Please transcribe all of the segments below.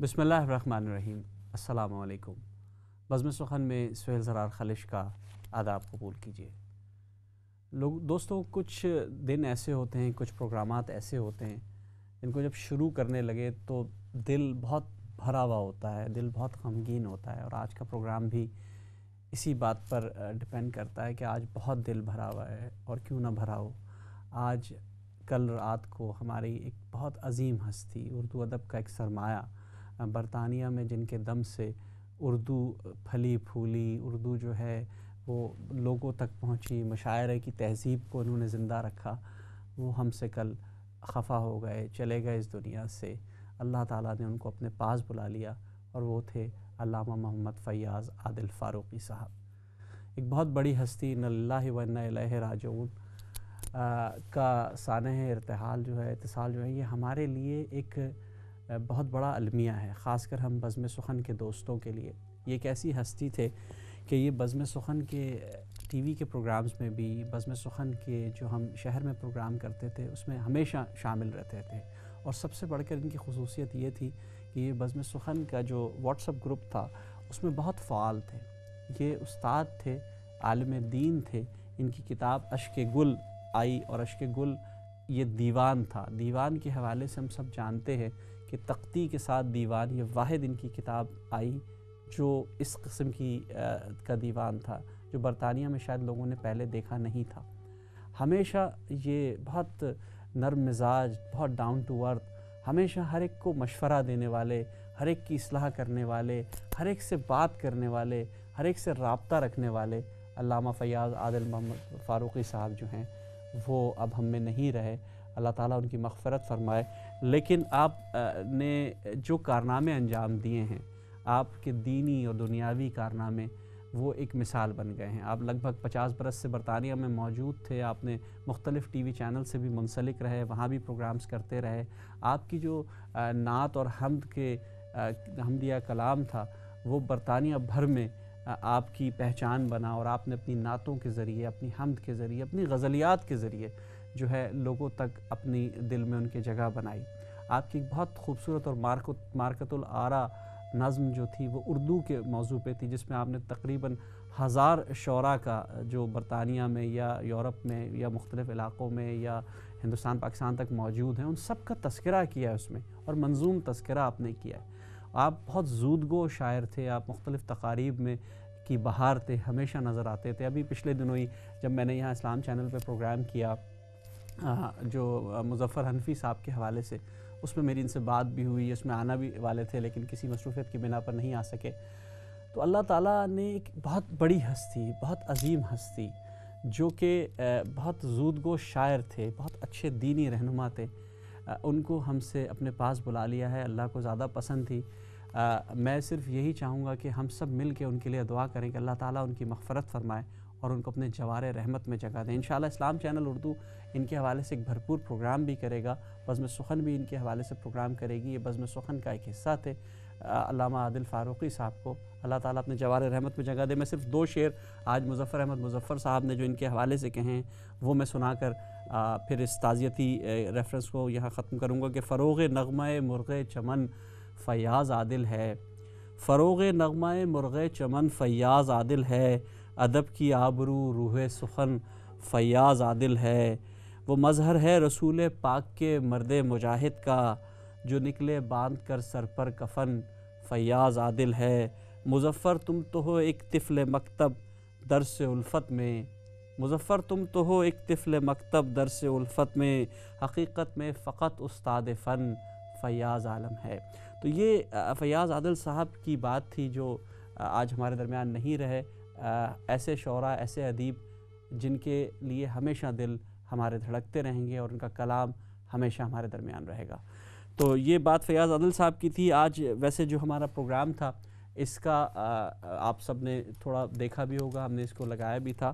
بسم اللہ الرحمن الرحیم۔ السلام علیکم۔ بزم سخن میں سہیل زرار خلش کا آداب قبول کیجیے۔ دوستوں، کچھ دن ایسے ہوتے ہیں، کچھ پروگرامات ایسے ہوتے ہیں جن کو جب شروع کرنے لگے تو دل بہت بھرا ہوا ہوتا ہے، دل بہت غمگین ہوتا ہے، اور آج کا پروگرام بھی اسی بات پر ڈپینڈ کرتا ہے کہ آج بہت دل بھرا ہوا ہے، اور کیوں نہ بھرا ہو۔ آج کل رات کو ہماری ایک بہت عظیم ہستی، اردو ادب کا ایک سرمایہ، برطانیہ میں جن کے دم سے اردو پھلی پھولی، اردو جو ہے وہ لوگوں تک پہنچی، مشاعرے کی تہذیب کو انہوں نے زندہ رکھا، وہ ہم سے کل خفا ہو گئے، چلے گئے اس دنیا سے۔ اللہ تعالیٰ نے ان کو اپنے پاس بلا لیا، اور وہ تھے علامہ محمد فیاض عادل فاروقی صاحب۔ ایک بہت بڑی ہستی، انا للہ و انا الیہ راجعون کا سانحہ ارتحال جو ہے، اتصال جو ہے، یہ ہمارے لیے ایک بہت بڑا المیہ ہے، خاص کر ہم بزم سخن کے دوستوں کے لیے۔ یہ ایک ایسی ہستی تھے کہ یہ بزم سخن کے ٹی وی کے پروگرامز میں بھی، بزم سخن کے جو ہم شہر میں پروگرام کرتے تھے اس میں ہمیشہ شامل رہتے تھے، اور سب سے بڑھ کر ان کی خصوصیت یہ تھی کہ یہ بزم سخن کا جو واٹس ایپ گروپ تھا اس میں بہت فعال تھے۔ یہ استاد تھے، عالم دین تھے۔ ان کی کتاب اشک گل آئی، اور اشک گل یہ دیوان تھا۔ دیوان کے حوالے سے ہم سب جانتے ہیں کہ تختی کے ساتھ دیوان، یہ واحد ان کی کتاب آئی جو اس قسم کی کا دیوان تھا، جو برطانیہ میں شاید لوگوں نے پہلے دیکھا نہیں تھا۔ ہمیشہ یہ بہت نرم مزاج، بہت ڈاؤن ٹو ارتھ، ہمیشہ ہر ایک کو مشورہ دینے والے، ہر ایک کی اصلاح کرنے والے، ہر ایک سے بات کرنے والے، ہر ایک سے رابطہ رکھنے والے علامہ فیاض عادل محمد فاروقی صاحب جو ہیں وہ اب ہم میں نہیں رہے۔ اللہ تعالیٰ ان کی مغفرت فرمائے۔ لیکن آپ نے جو کارنامے انجام دیے ہیں، آپ کے دینی اور دنیاوی کارنامے، وہ ایک مثال بن گئے ہیں۔ آپ لگ بھگ 50 برس سے برطانیہ میں موجود تھے، آپ نے مختلف ٹی وی چینل سے بھی منسلک رہے، وہاں بھی پروگرامز کرتے رہے۔ آپ کی جو نعت اور حمد کے حمدیہ کلام تھا وہ برطانیہ بھر میں آپ کی پہچان بنا، اور آپ نے اپنی نعتوں کے ذریعے، اپنی حمد کے ذریعے، اپنی غزلیات کے ذریعے جو ہے لوگوں تک اپنی دل میں ان کی جگہ بنائی۔ آپ کی ایک بہت خوبصورت اور مارکت الآراء نظم جو تھی وہ اردو کے موضوع پہ تھی، جس میں آپ نے تقریباً 1000 شعراء کا جو برطانیہ میں یا یورپ میں یا مختلف علاقوں میں یا ہندوستان پاکستان تک موجود ہیں ان سب کا تذکرہ کیا ہے اس میں، اور منظوم تذکرہ آپ نے کیا ہے۔ آپ بہت زودگو شاعر تھے، آپ مختلف تقاریب میں کی بہار تھے، ہمیشہ نظر آتے تھے۔ ابھی پچھلے دنوں ہی جب میں نے یہاں اسلام چینل پہ پروگرام کیا جو مظفر حنفی صاحب کے حوالے سے، اس میں میری ان سے بات بھی ہوئی، اس میں آنا بھی والے تھے لیکن کسی مصروفیت کی بنا پر نہیں آ سکے۔ تو اللہ تعالیٰ نے ایک بہت بڑی ہستی، بہت عظیم ہستی، جو کہ بہت زودگو شاعر تھے، بہت اچھے دینی رہنما تھے، ان کو ہم سے اپنے پاس بلا لیا ہے۔ اللہ کو زیادہ پسند تھی۔ میں صرف یہی چاہوں گا کہ ہم سب مل کے ان کے لیے دعا کریں کہ اللہ تعالیٰ ان کی مغفرت فرمائے اور ان کو اپنے جوار رحمت میں جگہ دیں۔ انشاءاللہ اسلام چینل اردو ان کے حوالے سے ایک بھرپور پروگرام بھی کرے گا، بزم سخن بھی ان کے حوالے سے پروگرام کرے گی۔ یہ بزم سخن کا ایک حصہ تھے علامہ عادل فاروقی صاحب کو اللہ تعالیٰ اپنے جوار رحمت میں جگہ دے۔ میں صرف 2 شعر آج مظفر احمد مظفر صاحب نے جو ان کے حوالے سے کہے ہیں وہ میں سنا کر پھر اس تعزیتی ریفرنس کو یہاں ختم کروں گا کہ فروغ نغمہ مرغ چمن فیاض عادل ہے، فروغ نغمہ مرغ چمن فیاض عادل ہے، ادب کی آبرو روح سخن فیاض عادل ہے، وہ مظہر ہے رسول پاک کے مرد مجاہد کا، جو نکلے باندھ کر سر پر کفن فیاض عادل ہے، مظفر تم تو ہو ایک طفل مکتب درس الفت میں، مظفر تم تو ہو ایک طفل مکتب درس الفت میں، حقیقت میں فقط استاد فن فیاض عالم ہے۔ تو یہ فیاض عادل صاحب کی بات تھی جو آج ہمارے درمیان نہیں رہے۔ ایسے شعراء، ایسے ادیب جن کے لیے ہمیشہ دل ہمارے دھڑکتے رہیں گے اور ان کا کلام ہمیشہ ہمارے درمیان رہے گا۔ تو یہ بات فیاض عادل صاحب کی تھی۔ آج ویسے جو ہمارا پروگرام تھا اس کا آپ سب نے تھوڑا دیکھا بھی ہوگا، ہم نے اس کو لگایا بھی تھا۔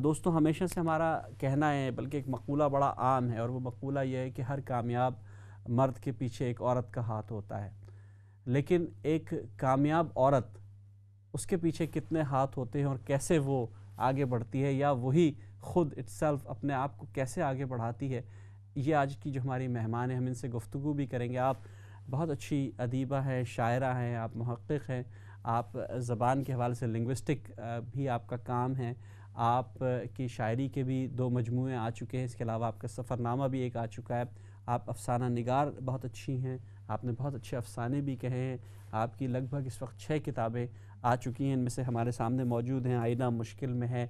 دوستوں، ہمیشہ سے ہمارا کہنا ہے، بلکہ ایک مقولہ بڑا عام ہے، اور وہ مقولہ یہ ہے کہ ہر کامیاب مرد کے پیچھے ایک عورت کا ہاتھ ہوتا ہے، لیکن ایک کامیاب عورت، اس کے پیچھے کتنے ہاتھ ہوتے ہیں اور کیسے وہ آگے بڑھتی ہے، یا وہی خود اٹسیلف اپنے آپ کو کیسے آگے بڑھاتی ہے، یہ آج کی جو ہماری مہمان ہیں ہم ان سے گفتگو بھی کریں گے۔ آپ بہت اچھی ادیبہ ہیں، شاعرہ ہیں، آپ محقق ہیں، آپ زبان کے حوالے سے لنگوسٹک بھی آپ کا کام ہے، آپ کی شاعری کے بھی 2 مجموعے آ چکے ہیں، اس کے علاوہ آپ کا سفر نامہ بھی ایک آ چکا ہے، آپ افسانہ نگار بہت اچھی ہیں، آپ نے بہت اچھے افسانے بھی کہے ہیں، آپ کی لگ بھگ اس وقت 6 کتابیں آ چکی ہیں، ان میں سے ہمارے سامنے موجود ہیں آئینہ مشکل میں ہے،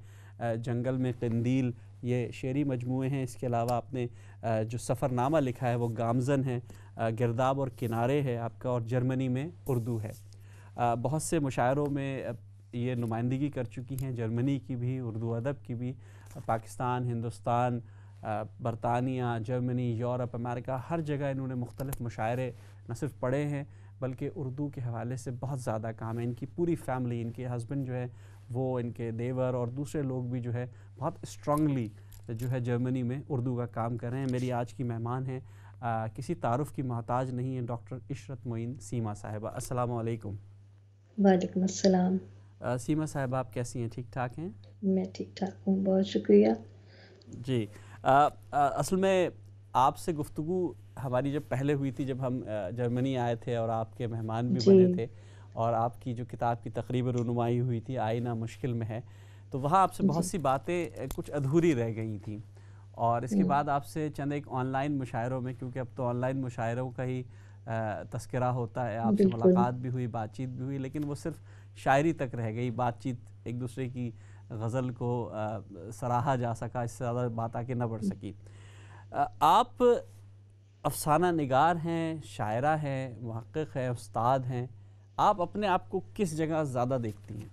جنگل میں قندیل، یہ شعری مجموعے ہیں، اس کے علاوہ آپ نے جو سفر نامہ لکھا ہے وہ گامزن ہے، گرداب اور کنارے ہے آپ کا، اور جرمنی میں اردو ہے۔ بہت سے مشاعروں میں یہ نمائندگی کر چکی ہیں، جرمنی کی بھی، اردو ادب کی بھی، پاکستان، ہندوستان، برطانیہ، جرمنی، یورپ، امریکہ، ہر جگہ انہوں نے مختلف مشاعرے نہ صرف پڑھے ہیں بلکہ اردو کے حوالے سے بہت زیادہ کام ہے۔ ان کی پوری فیملی، ان کے ہسبینڈ جو ہے وہ، ان کے دیور اور دوسرے لوگ بھی جو ہے بہت اسٹرانگلی جو ہے جرمنی میں اردو کا کام کر رہے ہیں۔ میری آج کی مہمان ہیں، کسی تعارف کی محتاج نہیں ہیں، ڈاکٹر عشرت معین سیما صاحبہ۔ السلام علیکم۔ وعلیکم السلام۔ سیما صاحبہ آپ کیسی ہیں؟ ٹھیک ٹھاک ہیں؟ میں ٹھیک ٹھاک ہوں، بہت شکریہ۔ جی، اصل میں آپ سے گفتگو ہماری جب پہلے ہوئی تھی، جب ہم جرمنی آئے تھے اور آپ کے مہمان بھی جی بنے تھے، اور آپ کی جو کتاب کی تقریباً رونمائی ہوئی تھی آئینہ مشکل میں ہے، تو وہاں آپ سے بہت جی سی باتیں کچھ ادھوری رہ گئی تھیں، اور اس کے بعد آپ سے چند ایک آن لائن مشاعروں میں، کیونکہ اب تو آن لائن مشاعروں کا ہی تذکرہ ہوتا ہے، آپ سے بالکل ملاقات بھی ہوئی، بات چیت بھی ہوئی، لیکن وہ صرف شاعری تک رہ گئی، بات چیت ایک دوسرے کی غزل کو سراہا جا سکا، اس سے زیادہ بات آگے نہ بڑھ سکی۔ آپ افسانہ نگار ہیں، شاعرہ ہیں، محقق ہیں، استاد ہیں، آپ اپنے آپ کو کس جگہ زیادہ دیکھتی ہیں؟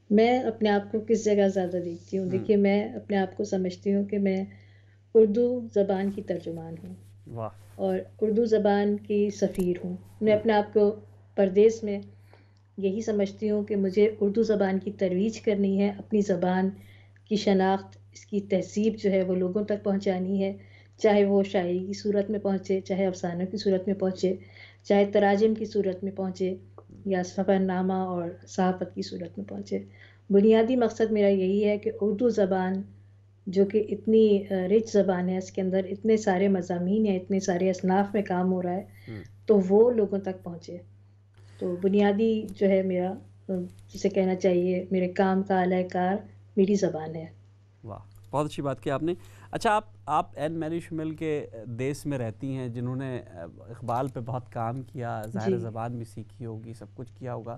میں اپنے آپ کو کس جگہ زیادہ دیکھتی ہوں؟ دیکھیے، میں اپنے آپ کو سمجھتی ہوں کہ میں اردو زبان کی ترجمان ہوں واہ، اور اردو زبان کی سفیر ہوں۔ میں اپنے آپ کو پردیس میں یہی سمجھتی ہوں کہ مجھے اردو زبان کی ترویج کرنی ہے، اپنی زبان کی شناخت، اس کی تہذیب جو ہے وہ لوگوں تک پہنچانی ہے، چاہے وہ شاعری کی صورت میں پہنچے، چاہے افسانوں کی صورت میں پہنچے، چاہے تراجم کی صورت میں پہنچے، یا سفر نامہ اور صحافت کی صورت میں پہنچے۔ بنیادی مقصد میرا یہی ہے کہ اردو زبان جو کہ اتنی رچ زبان ہے، اس کے اندر اتنے سارے مضامین ہیں، اتنے سارے اصناف میں کام ہو رہا ہے، تو وہ لوگوں تک پہنچے۔ تو بنیادی جو ہے میرا، جسے کہنا چاہیے میرے کام کا اعلی کار، میری زبان ہے۔ واہ، بہت اچھی بات کی آپ نے۔ اچھا، آپ این میری شمل کے دیس میں رہتی ہیں، جنہوں نے اقبال پہ بہت کام کیا، ظاہر جی زبان بھی سیکھی ہوگی، سب کچھ کیا ہوگا،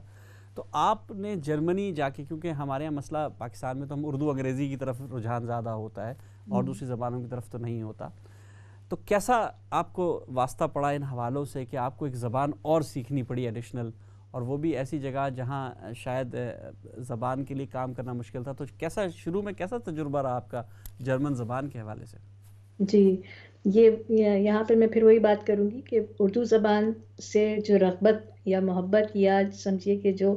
تو آپ نے جرمنی جا کے، کیونکہ ہمارے یہاں مسئلہ پاکستان میں تو ہم اردو انگریزی کی طرف رجحان زیادہ ہوتا ہے اور دوسری زبانوں کی طرف تو نہیں ہوتا، تو کیسا آپ کو واسطہ پڑا ان حوالوں سے کہ آپ کو ایک زبان اور سیکھنی پڑی ایڈیشنل، اور وہ بھی ایسی جگہ جہاں شاید زبان کے لیے کام کرنا مشکل تھا، تو کیسا شروع میں کیسا تجربہ رہا آپ کا جرمن زبان کے حوالے سے؟ جی، یہاں پہ میں پھر وہی بات کروں گی کہ اردو زبان سے جو رغبت یا محبت، یا سمجھیے کہ جو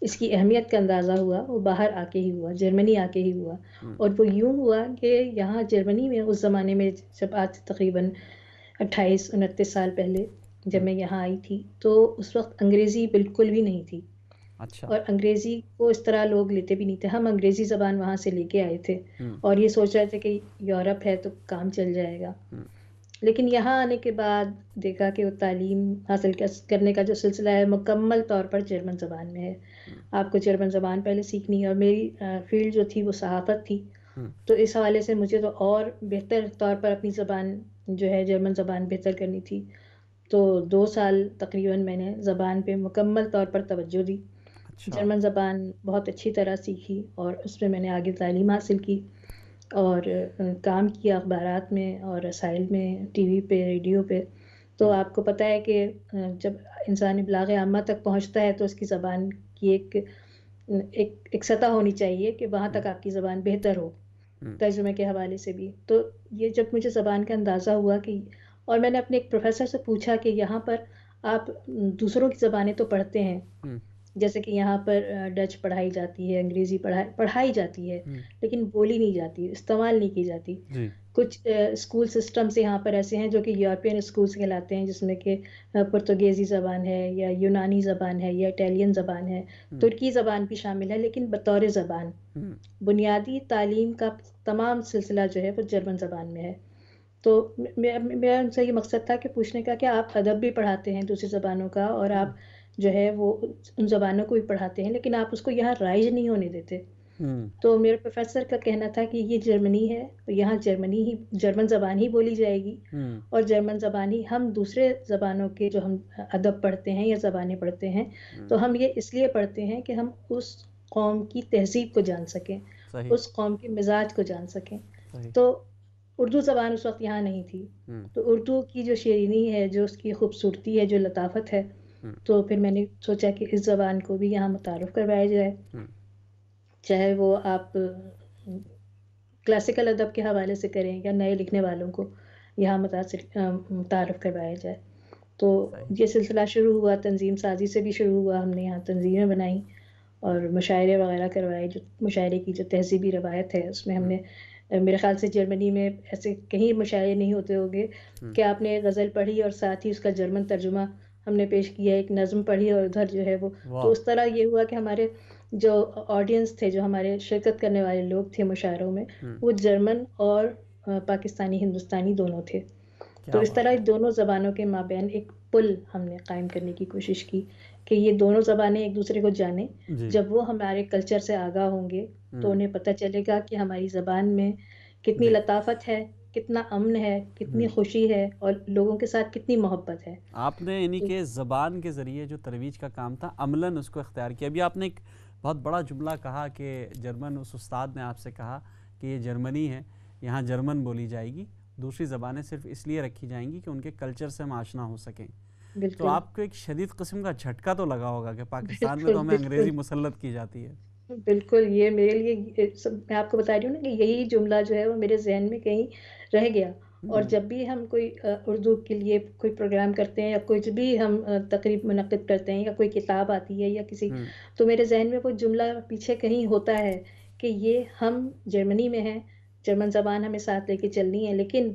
اس کی اہمیت کا اندازہ ہوا، وہ باہر آ کے ہی ہوا، جرمنی آ کے ہی ہوا۔ اور وہ یوں ہوا کہ یہاں جرمنی میں اس زمانے میں، جب آج تقریباً 28-29 سال پہلے جب میں یہاں آئی تھی، تو اس وقت انگریزی بالکل بھی نہیں تھی، اچھا، اور انگریزی کو اس طرح لوگ لیتے بھی نہیں تھے۔ ہم انگریزی زبان وہاں سے لے کے آئے تھے اور یہ سوچ رہے تھے کہ یورپ ہے تو کام چل جائے گا، لیکن یہاں آنے کے بعد دیکھا کہ وہ تعلیم حاصل کرنے کا جو سلسلہ ہے مکمل طور پر جرمن زبان میں ہے۔ آپ کو جرمن زبان پہلے سیکھنی ہے، اور میری فیلڈ جو تھی وہ صحافت تھی، تو اس حوالے سے مجھے تو اور بہتر طور پر اپنی زبان جو ہے جرمن زبان بہتر کرنی تھی۔ تو 2 سال تقریباً میں نے زبان پہ مکمل طور پر توجہ دی، جرمن زبان بہت اچھی طرح سیکھی، اور اس میں نے آگے تعلیم حاصل کی اور کام کیا اخبارات میں اور رسائل میں، ٹی وی پہ، ریڈیو پہ۔ تو آپ کو پتہ ہے کہ جب انسان ابلاغ عامہ تک پہنچتا ہے تو اس کی زبان کی ایک سطح ہونی چاہیے کہ وہاں تک آپ کی زبان بہتر ہو، ترجمے کے حوالے سے بھی۔ تو یہ جب مجھے زبان کا اندازہ ہوا کہ، اور میں نے اپنے ایک پروفیسر سے پوچھا کہ یہاں پر آپ دوسروں کی زبانیں تو پڑھتے ہیں، جیسے کہ یہاں پر ڈچ پڑھائی جاتی ہے، انگریزی پڑھائی جاتی ہے، لیکن بولی نہیں جاتی، استعمال نہیں کی جاتی۔ کچھ اسکول سسٹمز یہاں پر ایسے ہیں جو کہ یورپین اسکولز کہلاتے ہیں، جس میں کہ پرتگیزی زبان ہے، یا یونانی زبان ہے، یا اٹیلین زبان ہے، ترکی زبان بھی شامل ہے، لیکن بطور زبان بنیادی تعلیم کا تمام سلسلہ جو ہے وہ جرمن زبان میں ہے۔ تو میرا ان سے یہ مقصد تھا کہ پوچھنے کا کہ آپ ادب بھی پڑھاتے ہیں دوسری زبانوں کا، اور آپ جو ہے وہ ان زبانوں کو بھی پڑھاتے ہیں، لیکن آپ اس کو یہاں رائج نہیں ہونے دیتے۔ تو میرے پروفیسر کا کہنا تھا کہ یہ جرمنی ہے، یہاں جرمن زبان ہی بولی جائے گی، اور جرمن زبان ہی ہم دوسرے زبانوں کے جو ہم ادب پڑھتے ہیں یا زبانیں پڑھتے ہیں تو ہم یہ اس لیے پڑھتے ہیں کہ ہم اس قوم کی تہذیب کو جان سکیں، اس قوم کے مزاج کو جان سکیں۔ تو اردو زبان اس وقت یہاں نہیں تھی، تو اردو کی جو شیرینی ہے، جو اس کی خوبصورتی ہے، جو لطافت ہے، تو پھر میں نے سوچا کہ اس زبان کو بھی یہاں متعارف کروایا جائے، چاہے وہ آپ کلاسیکل ادب کے حوالے سے کریں یا نئے لکھنے والوں کو یہاں متعارف کروایا جائے۔ تو یہ سلسلہ شروع ہوا، تنظیم سازی سے بھی شروع ہوا، ہم نے یہاں تنظیمیں بنائیں اور مشاعرے وغیرہ کروائے۔ جو مشاعرے کی جو تہذیبی روایت ہے اس میں ہم نے، میرے خیال سے جرمنی میں ایسے کہیں مشاعرے نہیں ہوتے ہوں گے کہ آپ نے غزل پڑھی اور ساتھ ہی اس کا جرمن ترجمہ ہم نے پیش کیا، ایک نظم پڑھی اور ادھر جو ہے وہ، تو اس طرح یہ ہوا کہ ہمارے جو آڈینس تھے، جو ہمارے شرکت کرنے والے لوگ تھے مشاعروں میں، وہ جرمن اور پاکستانی ہندوستانی دونوں تھے۔ تو اس طرح دونوں زبانوں کے مابین ایک پل ہم نے قائم کرنے کی کوشش کی کہ یہ دونوں زبانیں ایک دوسرے کو جانیں۔ جب وہ ہمارے کلچر سے آگاہ ہوں گے تو انہیں پتہ چلے گا کہ ہماری زبان میں کتنی لطافت ہے، کتنا امن ہے، کتنی خوشی ہے، اور لوگوں کے ساتھ کتنی محبت ہے۔ آپ نے یعنی کہ زبان کے ذریعے جو ترویج کا کام تھا عملاً اس کو اختیار کیا۔ ابھی آپ نے ایک بہت بڑا جملہ کہا کہ جرمن، اس استاد نے آپ سے کہا کہ یہ جرمنی ہے، یہاں جرمن بولی جائے گی، دوسری زبانیں صرف اس لیے رکھی جائیں گی کہ ان کے کلچر سے ہم آشنا ہو سکیں۔ تو آپ کو ایک شدید قسم کا جھٹکا تو لگا ہوگا کہ پاکستان میں تو ہمیں انگریزی مسلط کی جاتی ہے۔ بالکل، یہ میرے لیے، میں آپ کو بتا رہی ہوں نا کہ یہی جملہ جو ہے وہ میرے ذہن میں کہیں رہ گیا، اور جب بھی ہم کوئی اردو کے لیے کوئی پروگرام کرتے ہیں یا کچھ بھی ہم تقریب منعقد کرتے ہیں یا کوئی کتاب آتی ہے یا کسی، تو میرے ذہن میں وہ جملہ پیچھے کہیں ہوتا ہے کہ یہ ہم جرمنی میں ہیں، جرمن زبان ہمیں ساتھ لے کے چلنی ہے، لیکن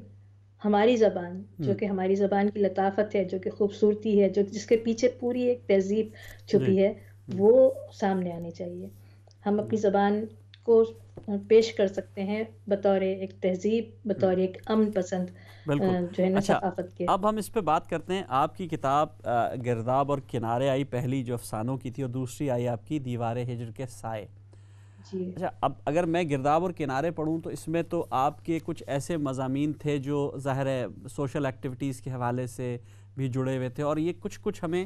ہماری زبان جو کہ ہماری زبان کی لطافت ہے، جو کہ خوبصورتی ہے، جو جس کے پیچھے پوری ایک تہذیب چھپی ہے، وہ سامنے آنی چاہیے۔ ہم اپنی زبان کو پیش کر سکتے ہیں بطور ایک تہذیب، بطور ایک امن پسند جو ہے نا ثقافت کے۔ اب ہم اس پہ بات کرتے ہیں۔ آپ کی کتاب گرداب اور کنارے آئی، پہلی جو افسانوں کی تھی، اور دوسری آئی آپ کی دیوار ہجر کے سائے۔ اچھا، اب اگر میں گرداب اور کنارے پڑھوں تو اس میں تو آپ کے کچھ ایسے مضامین تھے جو ظاہر ہے سوشل ایکٹیویٹیز کے حوالے سے بھی جڑے ہوئے تھے، اور یہ کچھ ہمیں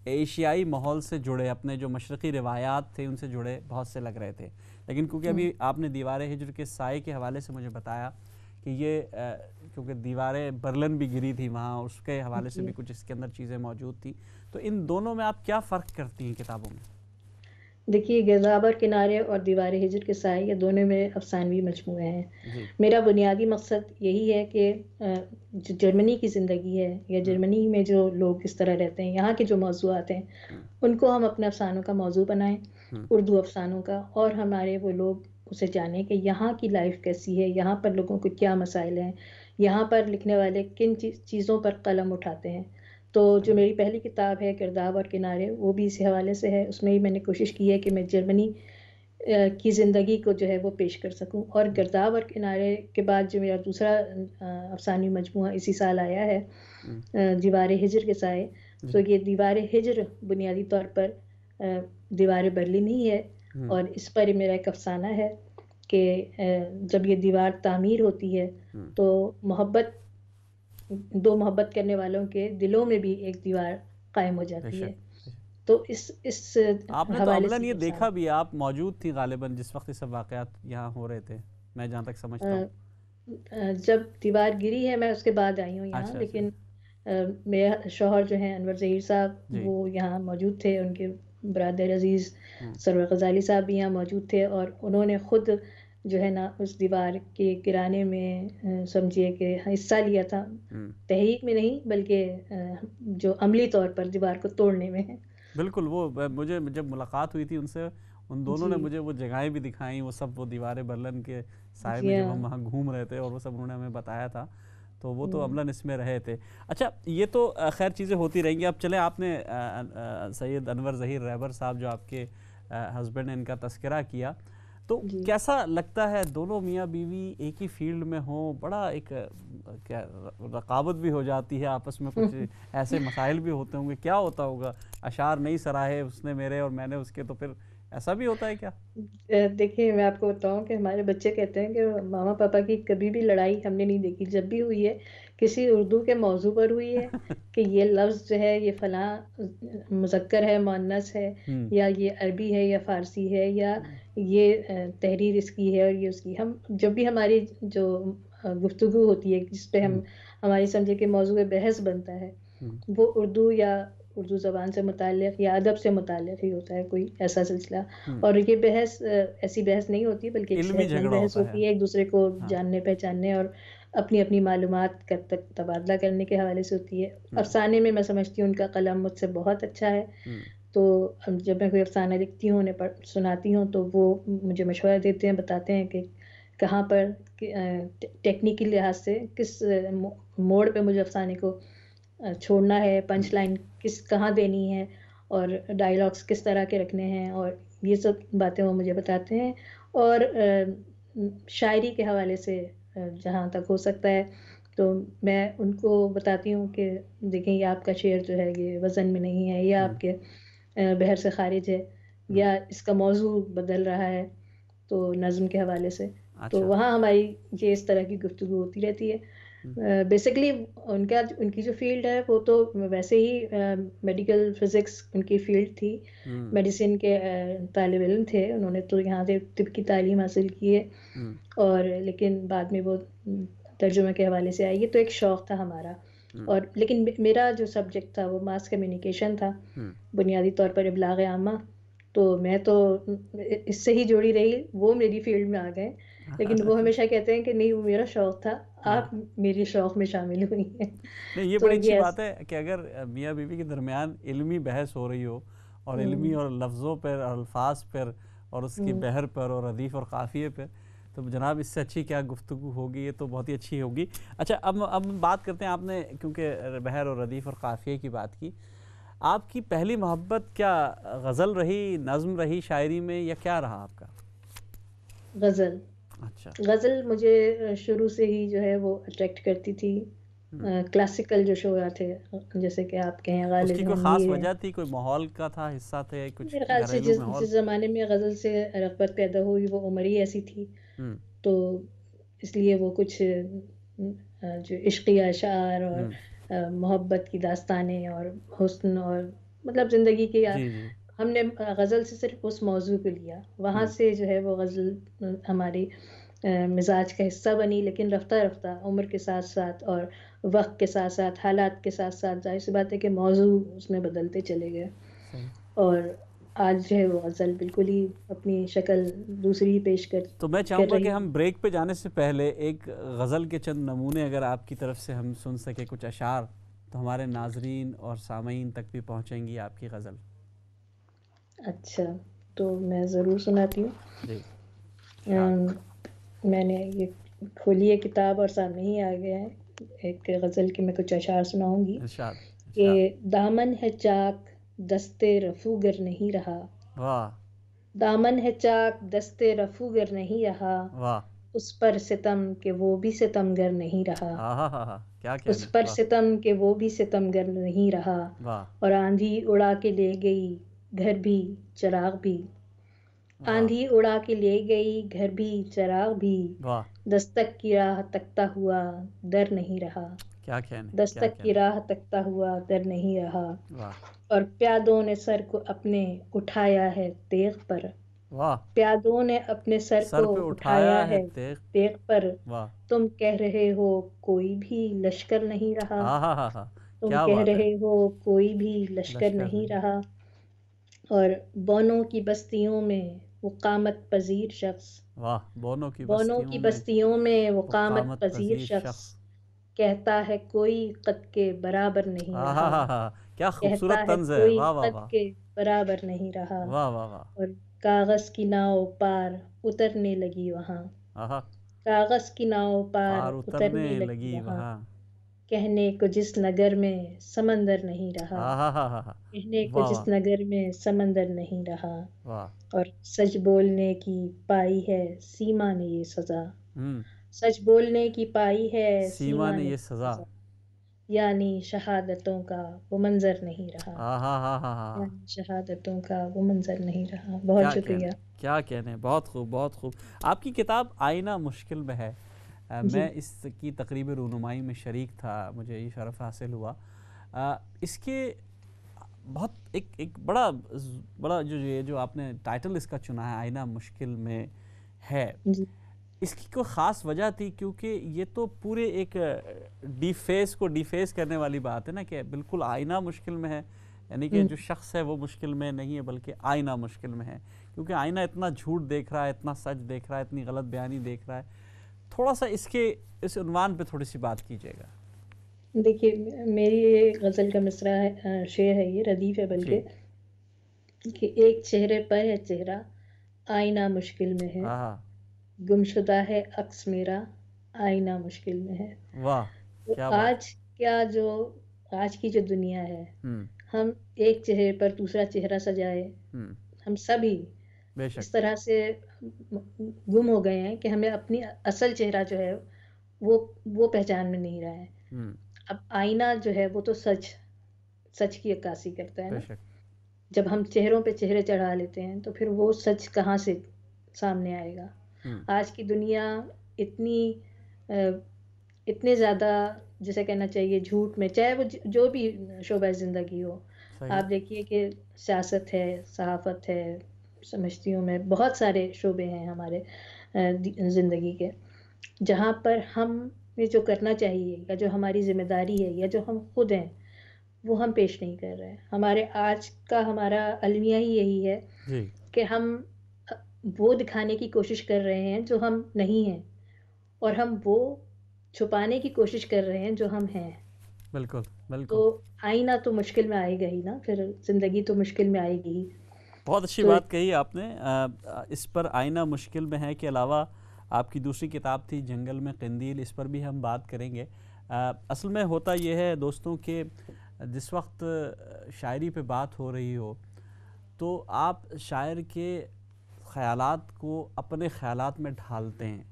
ایشیائی ماحول سے جڑے، اپنے جو مشرقی روایات تھے ان سے جڑے بہت سے لگ رہے تھے۔ لیکن کیونکہ ابھی آپ نے دیوار ہجر کے سائے کے حوالے سے مجھے بتایا کہ یہ کیونکہ دیوار برلن بھی گری تھی وہاں، اس کے حوالے سے بھی کچھ اس کے اندر چیزیں موجود تھیں، تو ان دونوں میں آپ کیا فرق کرتی ہیں کتابوں میں؟ دیکھیے، گرداب اور کنارے اور دیوار ہجر کے سائے یہ دونوں میرے افسانوی مجموعے ہیں۔ میرا بنیادی مقصد یہی ہے کہ جو جرمنی کی زندگی ہے یا جرمنی میں جو لوگ اس طرح رہتے ہیں، یہاں کے جو موضوعات ہیں ان کو ہم اپنے افسانوں کا موضوع بنائیں، اردو افسانوں کا، اور ہمارے وہ لوگ اسے جانیں کہ یہاں کی لائف کیسی ہے، یہاں پر لوگوں کو کیا مسائل ہیں، یہاں پر لکھنے والے کن چیزوں پر قلم اٹھاتے ہیں۔ تو جو میری پہلی کتاب ہے گرداب اور کنارے، وہ بھی اسی حوالے سے ہے۔ اس میں ہی میں نے کوشش کی ہے کہ میں جرمنی کی زندگی کو جو ہے وہ پیش کر سکوں۔ اور گرداب اور کنارے کے بعد جو میرا دوسرا افسانوی مجموعہ اسی سال آیا ہے، دیوار ہجر کے سائے، تو یہ دیوار ہجر بنیادی طور پر دیوار برلن ہی ہے، اور اس پر میرا ایک افسانہ ہے کہ جب یہ دیوار تعمیر ہوتی ہے تو دو محبت کرنے والوں کے دلوں میں بھی ایک دیوار قائم ہو جاتی ہے۔ تو اس آپ نے تو عملاً یہ دیکھا بھی، آپ موجود تھی غالباً جس وقت یہ سب واقعات یہاں ہو رہے تھے، میں جہاں تک سمجھتا ہوں۔ جب دیوار گری ہے میں اس کے بعد آئی ہوں یہاں، لیکن میرے شوہر جو ہیں انور ظہیر صاحب، وہ یہاں موجود تھے، ان کے برادر عزیز سرور غزالی صاحب بھی یہاں موجود تھے، اور انہوں نے خود جو ہے نا اس دیوار کے گرانے میں سمجھیے کہ حصہ لیا تھا، تحریک میں نہیں بلکہ جو عملی طور پر دیوار کو توڑنے میں۔ بالکل، وہ مجھے جب ملاقات ہوئی تھی ان سے، ان دونوں نے مجھے وہ جگہیں بھی دکھائیں، وہ سب وہ دیوار برلن کے سائے میں جب ہم وہاں گھوم رہے تھے، اور وہ سب انہوں نے ہمیں بتایا تھا، تو وہ تو عملاً اس میں رہے تھے۔ اچھا، یہ تو خیر چیزیں ہوتی رہیں گی۔ اب چلیں، آپ نے سید انور ظہیر رہبر صاحب جو آپ کے ہسبینڈ ہیں، ان کا تذکرہ کیا، تو کیسا لگتا ہے دونوں میاں بیوی ایک ہی فیلڈ میں ہوں؟ بڑا ایک کیا رقابت بھی ہو جاتی ہے آپس میں، کچھ ایسے مسائل بھی ہوتے ہوں گے، کیا ہوتا ہوگا؟ اشعار نہیں سراہے اس نے میرے اور میں نے اس کے، تو پھر ایسا بھی ہوتا ہے کیا؟ دیکھیے میں آپ کو بتاؤں کہ ہمارے بچے کہتے ہیں کہ ماما پاپا کی کبھی بھی لڑائی ہم نے نہیں دیکھی، جب بھی ہوئی ہے کسی اردو کے موضوع پر ہوئی ہے کہ یہ لفظ جو ہے یہ فلاں مذکر ہے مؤنث ہے، یا یہ عربی ہے یا فارسی ہے، یا یہ تحریر اس کی ہے اور یہ اس کی. ہم جب بھی ہماری جو گفتگو ہوتی ہے جس پہ ہماری سمجھے کہ موضوع بحث بنتا ہے، وہ اردو یا اردو زبان سے متعلق یا ادب سے متعلق ہی ہوتا ہے، کوئی ایسا سلسلہ. اور یہ بحث ایسی بحث نہیں ہوتی بلکہ ایک صحت مند بحث ہوتی ہے، ایک دوسرے کو جاننے پہچاننے اور اپنی اپنی معلومات کا تبادلہ کرنے کے حوالے سے ہوتی ہے. افسانے میں سمجھتی ہوں ان کا قلم مجھ سے بہت اچھا ہے، تو جب میں کوئی افسانہ لکھتی ہوں انہیں سناتی ہوں تو وہ مجھے مشورہ دیتے ہیں، بتاتے ہیں کہ کہاں پر ٹیکنیکل لحاظ سے کس موڑ پہ مجھے افسانے کو چھوڑنا ہے، پنچ لائن کہاں دینی ہے، اور ڈائلاگس کس طرح کے رکھنے ہیں، اور یہ سب باتیں وہ مجھے بتاتے ہیں. اور شاعری کے حوالے سے جہاں تک ہو سکتا ہے تو میں ان کو بتاتی ہوں کہ دیکھیں یہ آپ کا شعر جو ہے یہ وزن میں نہیں ہے، یا آپ کے بحر سے خارج ہے، یا اس کا موضوع بدل رہا ہے، تو نظم کے حوالے سے. تو وہاں ہماری یہ اس طرح کی گفتگو ہوتی رہتی ہے. بیسکلی ان کی جو فیلڈ ہے وہ تو ویسے ہی میڈیکل فزکس ان کی فیلڈ تھی، میڈیسن کے طالب علم تھے، انہوں نے تو یہاں سے طب کی تعلیم حاصل کی ہے، اور لیکن بعد میں وہ ترجمہ کے حوالے سے آئی. یہ تو ایک شوق تھا ہمارا. اور لیکن میرا جو سبجیکٹ تھا وہ ماس کمیونیکیشن تھا، بنیادی طور پر ابلاغ عامہ. تو میں تو اس سے ہی جوڑی رہی، وہ میری فیلڈ میں آ گئے، لیکن وہ ہمیشہ کہتے ہیں کہ نہیں وہ میرا شوق تھا، آپ میری شوق میں شامل ہوئی ہیں. نہیں یہ بڑی اچھی بات ہے کہ اگر میاں بیوی کے درمیان علمی بحث ہو رہی ہو، اور علمی اور لفظوں پر اور الفاظ پر اور اس کی بحر پر اور ردیف اور قافیے پر، تو جناب اس سے اچھی کیا گفتگو ہوگی، یہ تو بہت ہی اچھی ہوگی. اچھا اب بات کرتے ہیں، آپ نے کیونکہ بحر اور ردیف اور قافیے کی بات کی، آپ کی پہلی محبت کیا غزل رہی، نظم رہی شاعری میں، یا کیا رہا آپ کا؟ غزل. اچھا. غزل مجھے شروع سے ہی جو ہے وہ اٹریکٹ کرتی تھی. کلاسیکل جو شعرا تھے جیسے کہ آپ کہیں غالب، اس کی کوئی خاص وجہ تھی، کوئی ماحول کا تھا حصہ تھے، کچھ میرے خیال سے گھریلو ماحول؟ جس زمانے میں غزل سے رغبت پیدا ہوئی وہ عمر ہی ایسی تھی، تو اس لیے وہ کچھ جو عشقی اشعار اور محبت کی داستانیں اور حسن اور مطلب زندگی کی، ہم نے غزل سے صرف اس موضوع کو لیا، وہاں سے جو ہے وہ غزل ہماری مزاج کا حصہ بنی. لیکن رفتہ رفتہ عمر کے ساتھ ساتھ اور وقت کے ساتھ ساتھ حالات کے ساتھ ساتھ ظاہر سی بات ہے کہ موضوع اس میں بدلتے چلے گئے، اور آج جو ہے وہ غزل بالکل ہی اپنی شکل دوسری پیش کر. تو میں چاہوں گا کہ ہم بریک پہ جانے سے پہلے ایک غزل کے چند نمونے اگر آپ کی طرف سے ہم سن سکے، کچھ اشعار، تو ہمارے ناظرین اور سامعین تک بھی پہنچیں گی آپ کی غزل. اچھا تو میں ضرور سناتی ہوں. جی. میں نے یہ کھولی ہے کتاب اور سامنے ہی آ گیا ہے ایک غزل کی، میں کچھ اشعار سناؤں گی. کہ دامن ہے چاک دستے رفو گر نہیں رہا، دامن ہے چاک دستے رفو گر نہیں رہا، اس پر ستم کہ وہ بھی ستم گر نہیں رہا، اس پر ستم کہ وہ بھی ستم گر نہیں رہا، اور آندھی اڑا کے لے گئی گھر بھی چراغ بھی، آندھی اڑا کے لے گئی گھر بھی چراغ بھی، دستک کی راہ تکتا ہوا در نہیں رہا، دستک کی راہ تکتا ہوا در نہیں رہا، اور پیادوں نے سر کو اپنے اٹھایا ہے تیغ پر، پیادوں نے اپنے سر کو اٹھایا ہے تیغ پر، تم کہہ رہے ہو کوئی بھی لشکر نہیں رہا، تم کہہ رہے ہو کوئی بھی لشکر نہیں رہا، اور بونوں کی بستیوں میں وہ قامت پذیر شخص، بونوں کی بستیوں میں وہ قامت پذیر شخص، کہتا ہے کوئی قد کے برابر نہیں رہا، کہتا ہے کوئی قد کے برابر نہیں رہا، اور کاغذ کی ناؤ پار اترنے لگی وہاں، کاغذ کی ناؤ پار اترنے لگی وہاں، کہنے کو جس نگر میں سمندر نہیں رہا، واہ کہنے کو جس واہ نگر میں سمندر نہیں رہا، واہ، اور سچ بولنے کی پائی ہے سیما نے یہ سزا، ہوں، سچ بولنے کی پائی ہے سیما سیما نے نے یہ یہ سزا، سزا، یعنی شہادتوں کا وہ منظر نہیں رہا، ہاں، یعنی شہادتوں کا وہ منظر نہیں رہا۔ بہت کیا شکریہ۔ کہنے، کیا کہنے، بہت خوب بہت خوب۔ آپ کی کتاب آئینہ مشکل میں ہے، جی میں اس کی تقریب رونمائی میں شریک تھا، مجھے یہ شرف حاصل ہوا۔ اس کے بہت ایک بڑا جو آپ نے ٹائٹل اس کا چنا ہے آئینہ مشکل میں ہے، جی اس کی کوئی خاص وجہ تھی؟ کیونکہ یہ تو پورے ایک ڈی فیس کرنے والی بات ہے نا، کہ بالکل آئینہ مشکل میں ہے، یعنی کہ جو شخص ہے وہ مشکل میں نہیں ہے بلکہ آئینہ مشکل میں ہے، کیونکہ آئینہ اتنا جھوٹ دیکھ رہا ہے، اتنا سچ دیکھ رہا ہے، اتنی غلط بیانی دیکھ رہا ہے۔ تھوڑا سا اس عنوان پہ تھوڑی سی بات کیجیے گا۔ دیکھیے، میری ایک غزل کا مصرع ہے، شعر ہے، یہ ردیف ہے جی، بلکہ، کہ ایک چہرے پر ہے چہرہ آئینہ مشکل میں ہے، گمشدہ ہے عکس میرا آئینہ مشکل میں ہے۔ واہ، تو کیا بات، آج کی جو دنیا ہے، ہم ایک چہرے پر دوسرا چہرہ سجائے، ہم سبھی بے اس شک، طرح سے گم ہو گئے ہیں کہ ہمیں اپنی اصل چہرہ جو ہے وہ پہچان میں نہیں رہا ہے۔ اب آئینہ جو ہے وہ تو سچ کی عکاسی کرتا ہے نا۔ بے شک، جب ہم چہروں پہ چہرے چڑھا لیتے ہیں تو پھر وہ سچ کہاں سے سامنے آئے گا؟ آج کی دنیا اتنے زیادہ، جسے کہنا چاہیے جھوٹ میں، چاہے وہ جو بھی شعبہ زندگی ہو، آپ دیکھیے کہ سیاست ہے، صحافت ہے، سمجھتی ہوں میں بہت سارے شعبے ہیں ہمارے زندگی کے، جہاں پر ہمیں جو کرنا چاہیے یا جو ہماری ذمہ داری ہے یا جو ہم خود ہیں وہ ہم پیش نہیں کر رہے ہیں۔ ہمارا المیہ ہی یہی ہے کہ ہم وہ دکھانے کی کوشش کر رہے ہیں جو ہم نہیں ہیں، اور ہم وہ چھپانے کی کوشش کر رہے ہیں جو ہم ہیں۔ بالکل بالکل، تو آئینہ تو مشکل میں آئے گا ہی نا، پھر زندگی تو مشکل میں آئے گی ہی۔ بہت اچھی تو بات کہی آپ نے۔ اس پر آئینہ مشکل میں ہے کے علاوہ آپ کی دوسری کتاب تھی جنگل میں قندیل، اس پر بھی ہم بات کریں گے۔ اصل میں ہوتا یہ ہے دوستوں کہ جس وقت شاعری پہ بات ہو رہی ہو تو آپ شاعر کے خیالات کو اپنے خیالات میں ڈھالتے ہیں۔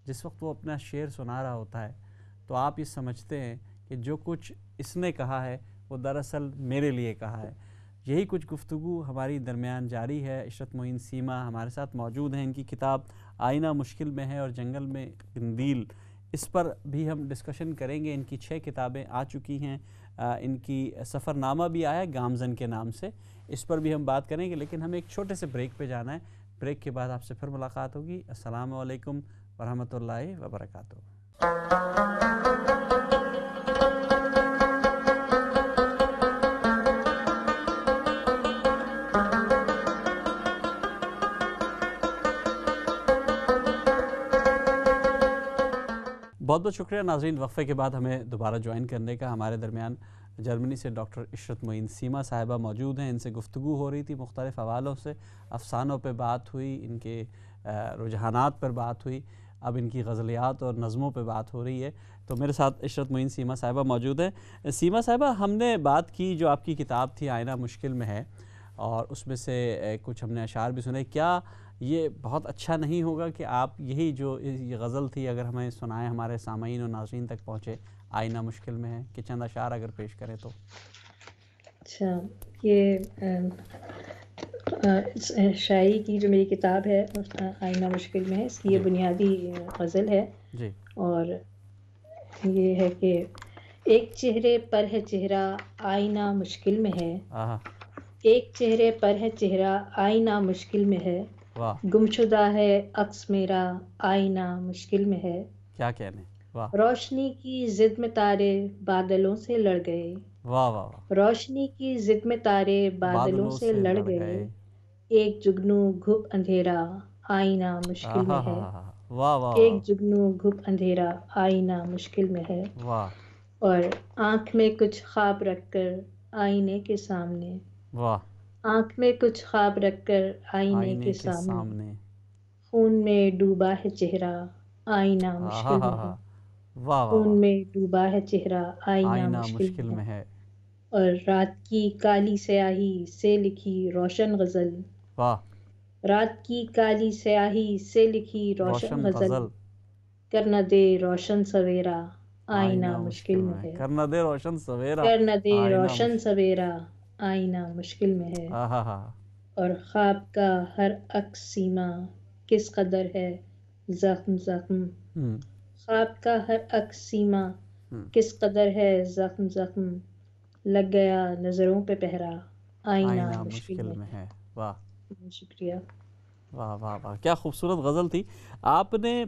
جس وقت وہ اپنا شعر سنا رہا ہوتا ہے تو آپ یہ سمجھتے ہیں کہ جو کچھ اس نے کہا ہے وہ دراصل میرے لیے کہا ہے۔ یہی کچھ گفتگو ہماری درمیان جاری ہے۔ عشرت معین سیما ہمارے ساتھ موجود ہیں، ان کی کتاب آئینہ مشکل میں ہے اور جنگل میں قندیل، اس پر بھی ہم ڈسکشن کریں گے۔ ان کی 6 کتابیں آ چکی ہیں، ان کی سفر نامہ بھی آیا ہے گامزن کے نام سے، اس پر بھی ہم بات کریں گے، لیکن ہمیں ایک چھوٹے سے بریک پہ جانا ہے۔ بریک کے بعد آپ سے پھر ملاقات ہوگی۔ السلام علیکم ورحمۃ اللہ وبرکاتہ۔ بہت بہت شکریہ ناظرین، وقفے کے بعد ہمیں دوبارہ جوائن کرنے کا۔ ہمارے درمیان جرمنی سے ڈاکٹر عشرت معین سیما صاحبہ موجود ہیں، ان سے گفتگو ہو رہی تھی مختلف حوالوں سے، افسانوں پہ بات ہوئی، ان کے رجحانات پر بات ہوئی، اب ان کی غزلیات اور نظموں پہ بات ہو رہی ہے۔ تو میرے ساتھ عشرت معین سیما صاحبہ موجود ہیں۔ سیما صاحبہ، ہم نے بات کی جو آپ کی کتاب تھی آئینہ مشکل میں ہے، اور اس میں سے کچھ ہم نے اشعار بھی سنے۔ کیا یہ بہت اچھا نہیں ہوگا کہ آپ یہی جو یہ غزل تھی اگر ہمیں سنائیں، ہمارے سامعین و ناظرین تک پہنچے، آئینہ مشکل میں ہے، کہ چند اشعار اگر پیش کریں تو؟ اچھا، یہ شاعری کی جو میری کتاب ہے آئینہ مشکل میں ہے، اس کی یہ بنیادی غزل ہے، جی، اور یہ ہے کہ ایک چہرے پر ہے چہرہ آئینہ مشکل میں ہے، ایک چہرے پر ہے چہرہ آئینہ مشکل میں ہے، گمشدہ ہے عکس میرا آئینہ مشکل میں ہے، کیا کہنے، واہ، روشنی کی ضد میں تارے بادلوں سے لڑ گئے، واہ واہ واہ، روشنی کی ضد میں تارے بادلوں سے لڑ گئے، ایک جگنو گھپ اندھیرا آئینہ مشکل میں ہے، واہ واہ، ایک جگنو گھپ اندھیرا آئینہ مشکل میں ہے، واہ، اور آنکھ میں کچھ خواب رکھ کر آئینے کے سامنے، واہ، آنکھ میں کچھ خواب رکھ کر آئینے کے سامنے، خون میں ڈوبا ہے چہرہ آئینہ مشکل میں ہے، واہ واہ خون واہ. میں ڈوبا ہے چہرہ، آئینہ آئینہ مشکل مشکل میں میں ہے، ہے. اور رات کی کالی سیاہی سے لکھی روشن غزل، واہ. رات کی کالی سیاہی سے لکھی روشن روشن غزل، غزل. کر نہ دے روشن سویرا، آئینہ آئینہ مشکل مشکل میں میں ہے، کرنا دے روشن سویرا. کر نہ دے آئینہ روشن سویرا، آئینہ مشکل میں ہے، ہاں ہاں ہاں. اور خواب کا ہر عکس سیما کس قدر ہے زخم زخم، ہوں. خواب کا ہر عکس سیما ہوں. کس قدر ہے زخم زخم، لگ گیا نظروں پہ پہرا، آئینہ آئینہ مشکل مشکل میں میں ہے. ہے. واہ شکریہ. واہ واہ واہ، کیا خوبصورت غزل تھی. آپ نے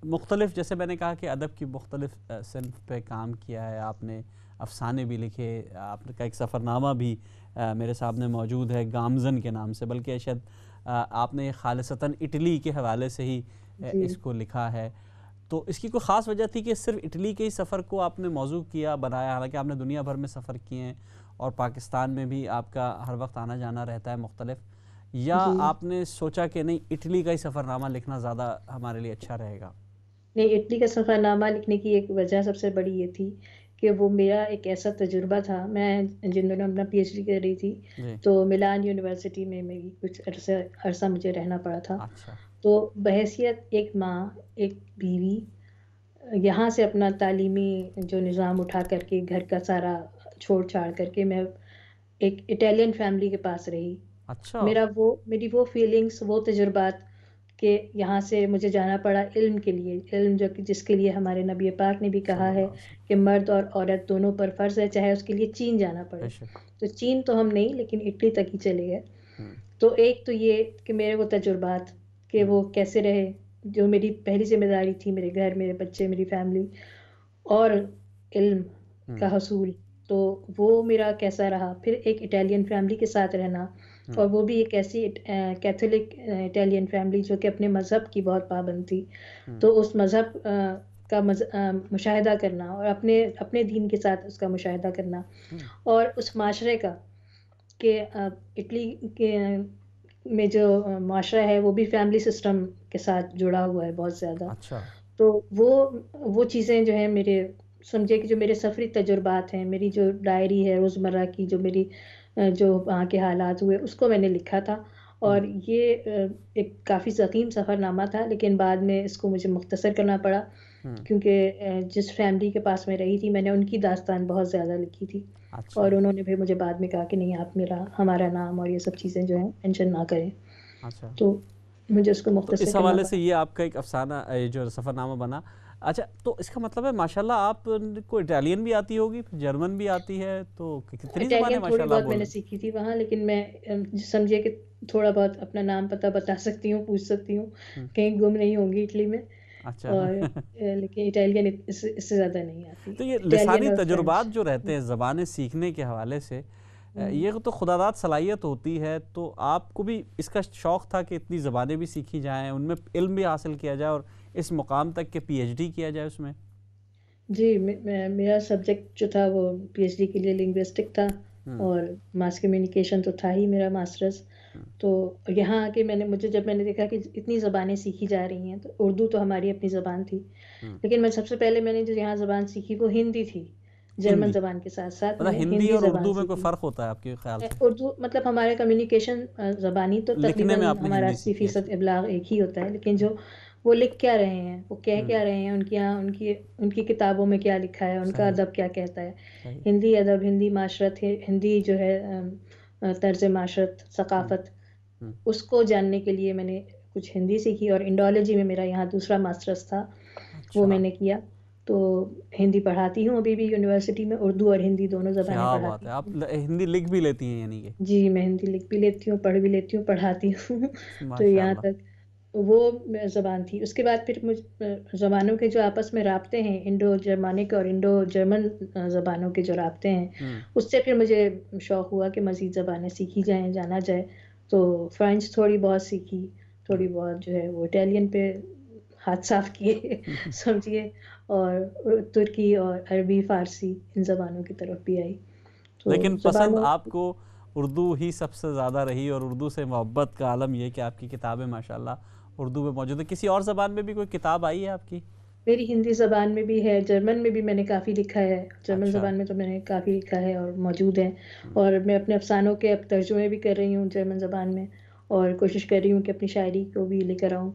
مختلف، جیسے میں نے کہا کہ ادب کی مختلف صنف پہ کام کیا ہے. آپ نے افسانے بھی لکھے، آپ کا ایک سفر نامہ بھی میرے سامنے موجود ہے گامزن کے نام سے، بلکہ شاید آپ نے خالصتاً اٹلی کے حوالے سے ہی جی اس کو لکھا ہے. تو اس کی کوئی خاص وجہ تھی کہ صرف اٹلی کے ہی سفر کو آپ نے موضوع کیا بنایا، حالانکہ آپ نے دنیا بھر میں سفر کیے ہیں اور پاکستان میں بھی آپ کا ہر وقت آنا جانا رہتا ہے مختلف، یا جی آپ نے سوچا کہ نہیں اٹلی کا ہی سفر نامہ لکھنا زیادہ ہمارے لیے اچھا رہے گا؟ نہیں، اٹلی کا سفر نامہ لکھنے کی ایک وجہ سب سے بڑی یہ تھی کہ وہ میرا ایک ایسا تجربہ تھا. میں جن دنوں اپنا پی ایچ ڈی کر رہی تھی جی. تو ملان یونیورسٹی میں میری کچھ عرصہ مجھے رہنا پڑا تھا. اچھا. تو بحیثیت ایک ماں، ایک بیوی، یہاں سے اپنا تعلیمی جو نظام اٹھا کر کے گھر کا سارا چھوڑ چھاڑ کر کے میں ایک اٹالین فیملی کے پاس رہی. اچھا. میری وہ فیلنگز، وہ تجربات کہ یہاں سے مجھے جانا پڑا علم کے لیے، علم جو کہ جس کے لیے ہمارے نبی پاک نے بھی صلی کہا اللہ ہے علیہ وسلم. کہ مرد اور عورت دونوں پر فرض ہے، چاہے اس کے لیے چین جانا پڑے. بے شک. تو چین تو ہم نہیں، لیکن اٹلی تک ہی چلے گئے. ہوں. تو ایک تو یہ کہ میرے وہ تجربات کہ وہ کیسے رہے، جو میری پہلی ذمہ داری تھی، میرے گھر، میرے بچے، میری فیملی، اور علم کا حصول، تو وہ میرا کیسا رہا. پھر ایک اٹالین فیملی کے ساتھ رہنا، اور وہ بھی ایک ایسی کیتھولک اٹالین فیملی جو کہ اپنے مذہب کی بہت پابند تھی. تو اس مذہب کا مشاہدہ کرنا، اور اپنے دین کے ساتھ اس کا مشاہدہ کرنا، اور اس معاشرے کا کہ اٹلی کے میں جو معاشرہ ہے وہ بھی فیملی سسٹم کے ساتھ جڑا ہوا ہے بہت زیادہ. اچھا. تو وہ چیزیں جو ہیں میرے، سمجھے کہ جو میرے سفری تجربات ہیں، میری جو ڈائری ہے روزمرہ کی، جو میری جو وہاں کے حالات ہوئے، اس کو میں نے لکھا تھا. اور یہ ایک کافی ضخیم سفر نامہ تھا، لیکن بعد میں اس کو مجھے مختصر کرنا پڑا، کیونکہ جس فیملی کے پاس میں رہی تھی میں نے ان کی داستان بہت زیادہ لکھی تھی. اچھا. اور انہوں نے بھی مجھے بعد میں کہا کہ نہیں، آپ ہمارا نام اور یہ سب چیزیں جو ہیں مینشن نہ کریں. اچھا. تو مجھے اس کو تو مختصر اس کرنا حوالے سے پڑا. یہ آپ کا ایک افسانہ جو سفر نامہ بنا. اچھا، تو اس کا مطلب ہے ماشاءاللہ آپ کو اٹالین بھی آتی ہوگی، جرمن بھی آتی ہے، تو کتنی زبانیں اٹالین تھوڑی ماشاءاللہ بہت میں بول نے رہے ہیں؟ سیکھی تھی وہاں، لیکن میں سمجھیے کہ تھوڑا بہت اپنا نام پتہ بتا سکتی ہوں، پوچھ سکتی ہوں، کہیں گم نہیں ہوں گی اٹلی میں. اچھا. اور لیکن اٹالین اس سے زیادہ نہیں آتی. تو یہ اٹالین لسانی اور فرینچ. تجربات جو رہتے ہیں زبانیں سیکھنے کے حوالے سے، یہ تو خداداد صلاحیت ہوتی ہے. تو آپ کو بھی اس کا شوق تھا کہ اتنی زبانیں بھی سیکھی جائیں، ان میں علم بھی حاصل کیا جائے اور اس مقام تک کہ پی ایچ ڈی کیا جائے اس میں؟ جی، میرا سبجیکٹ جو تھا وہ پی ایچ ڈی کے لیے لنگوسٹک تھا، اور ماس کمیونیکیشن تو تھا ہی میرا ماسٹرز. تو یہاں آ کے جب میں نے دیکھا کہ اتنی زبانیں سیکھی جا رہی ہیں، تو اردو تو ہماری اپنی زبان تھی، لیکن سب سے پہلے میں نے جو یہاں زبان سیکھی وہ ہندی تھی. جرمن ہندی؟ زبان کے ساتھ ساتھ میں مطلب نے ہندی ہندی اور زبان اردو میں کوئی سیکھی. فرق ہوتا ہے آپ کے خیال سے؟ اردو مطلب ہمارے کمیونیکیشن زبانی تو لکھنے میں تقریباً آپ نے ہمارا ہندی سیکھی؟ 80% اچھا. ابلاغ ایک ہی ہوتا ہے، لیکن جو وہ لکھ کیا رہے ہیں، وہ کہہ کیا رہے ہیں، ان کی کتابوں میں کیا لکھا ہے، ان کا صحیح. ادب کیا کہتا ہے. صحیح. ہندی ادب، ہندی معاشرت ہے، ہندی جو ہے طرز معاشرت، ثقافت، اس کو جاننے کے لیے میں نے کچھ ہندی سیکھی. اور انڈولوجی میں میرا یہاں دوسرا ماسٹرز تھا، وہ میں اچھا. نے کیا. تو ہندی پڑھاتی ہوں ابھی بھی یونیورسٹی میں، اردو اور ہندی دونوں زبانیں کیا بات پڑھاتی ہے، آپ ہوں. ہندی لکھ بھی لیتی ہیں یعنی کہ؟ جی، میں ہندی لکھ بھی لیتی ہوں، پڑھ بھی لیتی ہوں، پڑھاتی ہوں. تو ماشاء یہاں اللہ. تک وہ زبان تھی. اس کے بعد پھر زبانوں کے جو آپس میں رابطے ہیں، انڈو جرمانک اور انڈو جرمن زبانوں کے جو رابطے ہیں، اس سے پھر مجھے شوق ہوا کہ مزید زبانیں سیکھی جائیں، جانا جائے. تو فرینچ تھوڑی بہت سیکھی، تھوڑی بہت جو ہے وہ اٹالین پہ ہاتھ صاف کیے سمجھیے، اور ترکی اور عربی، فارسی، ان زبانوں کی طرف بھی آئی. تو لیکن پسند زبانوں آپ کو اردو ہی سب سے زیادہ رہی، اور اردو سے محبت کا عالم یہ کہ آپ کی کتابیں ماشاءاللہ اردو میں موجود ہے. کسی اور زبان میں بھی کوئی کتاب آئی ہے آپ کی؟ میری ہندی زبان میں بھی ہے، جرمن میں بھی میں نے کافی لکھا ہے، جرمن اچھا۔ زبان میں تو میں نے کافی لکھا ہے اور موجود ہے، اور میں اپنے افسانوں کے اب ترجمے بھی کر رہی ہوں جرمن زبان میں، اور کوشش کر رہی ہوں کہ اپنی شاعری کو بھی لے کر آؤں۔